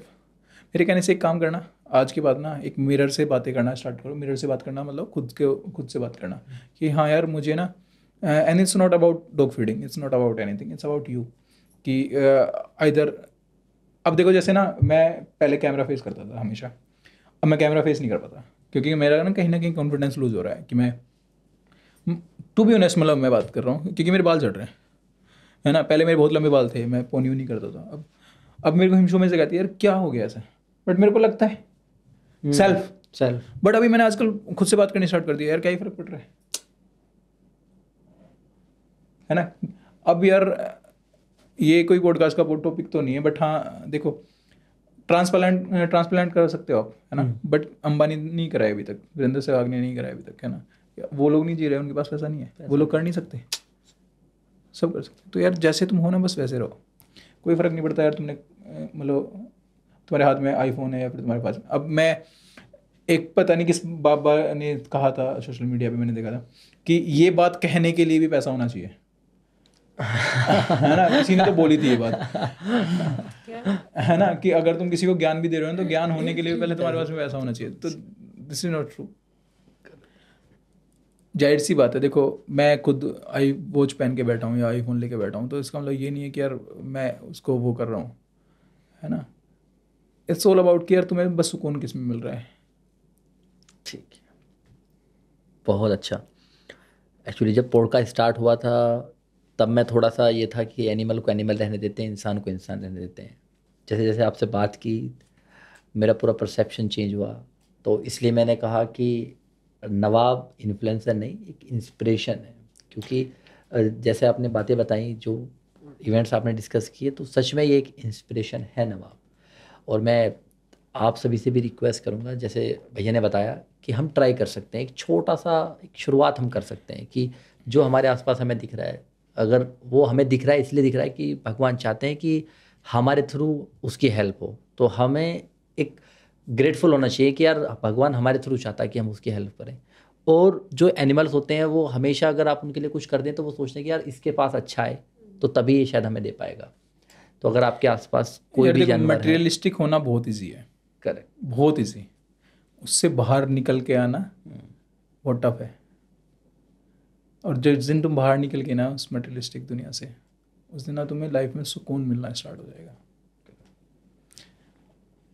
मेरे कहने से एक काम करना, आज के बाद ना एक मिरर से बातें करना स्टार्ट करो। मिरर से बात करना मतलब खुद से बात करना कि हाँ यार मुझे ना, and it's not about dog feeding, it's not about anything, it's about you. कि इधर अब देखो, जैसे ना मैं पहले कैमरा फेस करता था हमेशा, अब मैं कैमरा फेस नहीं कर पाता क्योंकि मेरा ना कहीं कॉन्फिडेंस लूज हो रहा है कि मैं, टू बी ऑनेस्ट, मतलब मैं बात कर रहा हूँ क्योंकि मेरे बाल झड़ रहे हैं, है ना। पहले मेरे बहुत लंबे बाल थे, मैं पोनी नहीं करता था, अब मेरे को हिमशो में से कहती है यार क्या हो गया ऐसा, बट मेरे को लगता है सेल्फ। बट अभी मैंने आजकल खुद से बात करनी स्टार्ट कर दिया, यार क्या ही फर्क पड़ रहा है ना। अब यार ये कोई पॉडकास्ट का टॉपिक तो नहीं है, बट हाँ देखो, ट्रांसप्लांट कर सकते हो आप, है ना, बट अंबानी नहीं कराए अभी तक, वीरेंद्र सहवाग ने नहीं कराया अभी तक, है ना। वो लोग नहीं जी रहे, उनके पास पैसा नहीं है, वो लोग कर नहीं सकते, सब कर सकते। तो यार जैसे तुम हो ना बस वैसे रहो, कोई फ़र्क नहीं पड़ता यार तुमने मतलब तुम्हारे हाथ में आईफोन है या फिर तुम्हारे पास। अब मैं एक पता नहीं किस बाबा ने कहा था, सोशल मीडिया पे मैंने देखा था कि ये बात कहने के लिए भी पैसा होना चाहिए, है ना, किसी ने तो बोली थी ये बात, है ना, कि अगर तुम किसी को ज्ञान भी दे रहे हो तो ज्ञान होने के लिए पहले तुम्हारे पास में पैसा होना चाहिए। तो दिस इज नॉट ट्रू। जाहिर सी बात है, देखो मैं खुद आई वॉच पहन के बैठा हूँ या आईफोन लेके बैठा हूँ, तो इसका मतलब ये नहीं है कि यार मैं उसको वो कर रहा हूँ, है ना। इट्स ऑल अबाउट कि यार तुम्हें बस सुकून किस में मिल रहा है। ठीक है, बहुत अच्छा। एक्चुअली जब पॉडकास्ट स्टार्ट हुआ था तब मैं थोड़ा सा ये था कि एनिमल को एनिमल रहने देते हैं, इंसान को इंसान रहने देते हैं। जैसे जैसे आपसे बात की मेरा पूरा परसेप्शन चेंज हुआ, तो इसलिए मैंने कहा कि नवाब इन्फ्लुएंसर नहीं, एक इंस्पिरेशन है। क्योंकि जैसे आपने बातें बताई, जो इवेंट्स आपने डिस्कस किए, तो सच में ये एक इंस्पिरेशन है नवाब। और मैं आप सभी से भी रिक्वेस्ट करूंगा, जैसे भैया ने बताया कि हम ट्राई कर सकते हैं, एक छोटा सा एक शुरुआत हम कर सकते हैं कि जो हमारे आसपास हमें दिख रहा है, अगर वो हमें दिख रहा है इसलिए दिख रहा है कि भगवान चाहते हैं कि हमारे थ्रू उसकी हेल्प हो, तो हमें एक ग्रेटफुल होना चाहिए कि यार भगवान हमारे थ्रू चाहता है कि हम उसकी हेल्प करें। और जो एनिमल्स होते हैं वो हमेशा अगर आप उनके लिए कुछ कर दें तो वो सोचते हैं कि यार इसके पास अच्छा है तो तभी शायद हमें दे पाएगा। तो अगर आपके आसपास कोई भी जानवर है, मटेरियलिस्टिक होना बहुत ईजी है, करेक्ट, बहुत ईजी, उससे बाहर निकल के आना बहुत टफ है। और जिस दिन तुम बाहर निकल के ना उस मटेरियलिस्टिक दुनिया से, उस दिन ना तुम्हें लाइफ में सुकून मिलना स्टार्ट हो जाएगा।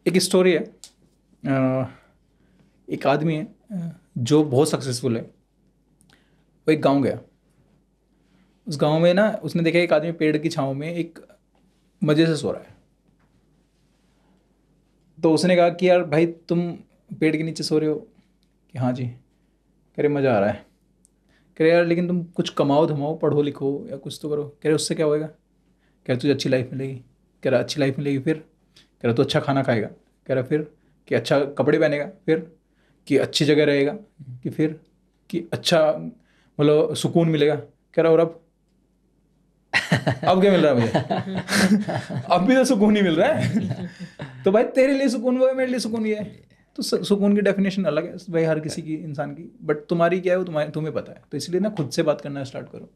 एक स्टोरी है, एक आदमी है जो बहुत सक्सेसफुल है, वो एक गांव गया। उस गांव में ना उसने देखा एक आदमी पेड़ की छांव में एक मजे से सो रहा है। तो उसने कहा कि यार भाई तुम पेड़ के नीचे सो रहे हो कि हाँ जी, कह रहे मज़ा आ रहा है, कह रहे यार लेकिन तुम कुछ कमाओ धमाओ, पढ़ो लिखो या कुछ तो करो, कह रहे उससे क्या होएगा, कह रहे तुझे अच्छी लाइफ मिलेगी, कह रहा अच्छी लाइफ मिलेगी, फिर कह रहा तो अच्छा खाना खाएगा, कह रहा फिर कि अच्छा कपड़े पहनेगा, फिर कि अच्छी जगह रहेगा, कि फिर कि अच्छा मतलब सुकून मिलेगा, कह रहा और अब क्या मिल रहा है मुझे अब भी तो सुकून ही मिल रहा है तो भाई तेरे लिए सुकून वो है, मेरे लिए सुकून ये है, तो सुकून की डेफिनेशन अलग है भाई हर किसी की, इंसान की, बट तुम्हारी क्या है वो तुम्हें पता है। तो इसलिए ना खुद से बात करना स्टार्ट करो,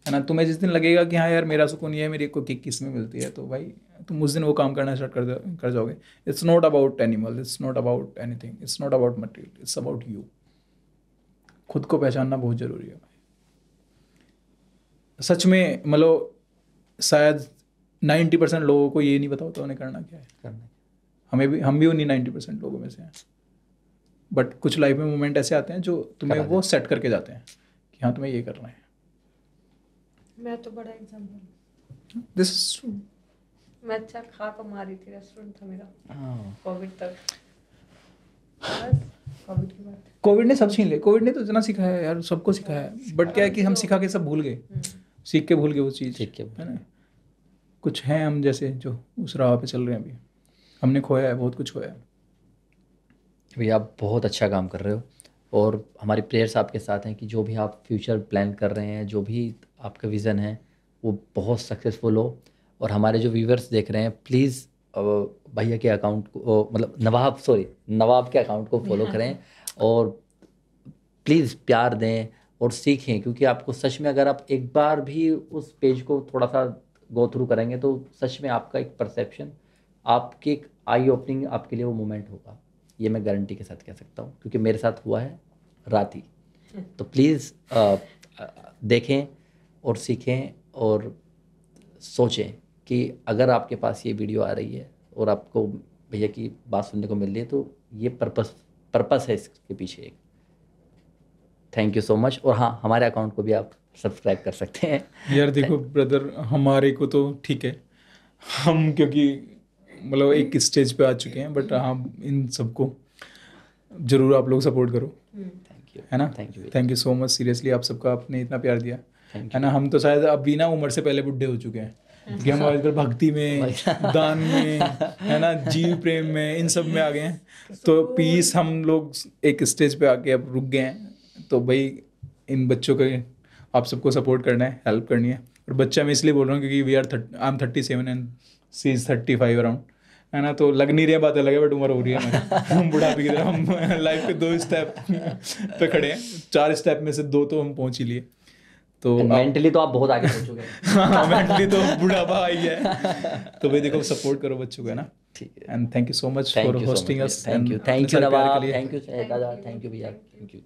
है ना। तुम्हें जिस दिन लगेगा कि हाँ यार मेरा सुकून ये है, मेरी को किक किस में मिलती है, तो भाई तुम उस दिन वो काम करना स्टार्ट कर जाओगे। It's not about animal, it's not about anything, it's not about material, it's about you. खुद को पहचानना बहुत ज़रूरी है भाई सच में। मतलब शायद 90% लोगों को ये नहीं पता होता उन्हें करना क्या है, हम भी उन्हीं 90% लोगों में से हैं। बट कुछ लाइफ में मोमेंट ऐसे आते हैं जो तुम्हें वो सेट करके जाते हैं कि हाँ तुम्हें ये करना है। मैं तो बड़ा एग्जाम्पल, दिस इज ट्रू। मैं अच्छा खा कर मारी थी, रेस्टोरेंट था मेरा कोविड तक, कोविड के बाद कोविड ने सब छीन लिया। कोविड ने तो इतना सिखाया है यार, सबको सिखाया है, बट क्या है कि हम सिखा के सब भूल गए, सीख के भूल गए वो चीज़, है ना। कुछ हैं हम जैसे जो उस राह पे चल रहे हैं, अभी हमने खोया है, बहुत कुछ खोया है। भैया आप बहुत अच्छा काम कर रहे हो और हमारी प्रेयर्स आपके साथ हैं कि जो भी आप फ्यूचर प्लान कर रहे हैं, जो भी आपका विज़न है वो बहुत सक्सेसफुल हो। और हमारे जो व्यूवर्स देख रहे हैं प्लीज़ भैया के अकाउंट को मतलब नवाब के अकाउंट को फॉलो करें और प्लीज़ प्यार दें और सीखें, क्योंकि आपको सच में अगर आप एक बार भी उस पेज को थोड़ा सा गो थ्रू करेंगे तो सच में आपका एक परसेप्शन, आपकी एक आई ओपनिंग आपके लिए वो मोमेंट होगा। ये मैं गारंटी के साथ कह सकता हूँ क्योंकि मेरे साथ हुआ है रात ही। तो प्लीज़ देखें और सीखें और सोचें कि अगर आपके पास ये वीडियो आ रही है और आपको भैया की बात सुनने को मिल रही है तो ये पर्पस है इसके पीछे एक। Thank you so much. और हाँ, हमारे अकाउंट को भी आप सब्सक्राइब कर सकते हैं। यार देखो ब्रदर, हमारे को तो ठीक है, हम क्योंकि मतलब एक स्टेज पे आ चुके हैं, बट हम इन सबको जरूर आप लोग सपोर्ट करो, थैंक यू, है ना। Thank you so much seriously, आप सबका आपने इतना प्यार दिया, है ना। हम तो शायद अभी ना उम्र से पहले बुढ़े हो चुके हैं कि हम आजकल भक्ति में, दान में, है ना, जीव प्रेम में, इन सब में आ गए हैं। तो पीस हम लोग एक स्टेज पे आके अब रुक गए हैं। तो भाई इन बच्चों के आप सबको सपोर्ट करना है, हेल्प करनी है। और बच्चा मैं इसलिए बोल रहा हूँ क्योंकि I am 37 and she is 35 around, है ना। तो लग नहीं रही है, बात अलग है, बट उम्र हो रही है हमारी। हम बुढ़ापे की तरह हम लाइफ के 2 स्टेप पे खड़े हैं, 4 स्टेप में से 2 तो हम पहुँच ही लिए। तो मेंटली तो आप बहुत आगे पहुंच चुके हैं। हाँ, मेंटली तो बुढ़ापा आई है। तो भाई देखो सपोर्ट करो बच्चों को, है ना। ठीक है, and thank you so much for hosting us. Thank you Nawab, thank you दादा, थैंक यू भैया, थैंक यू।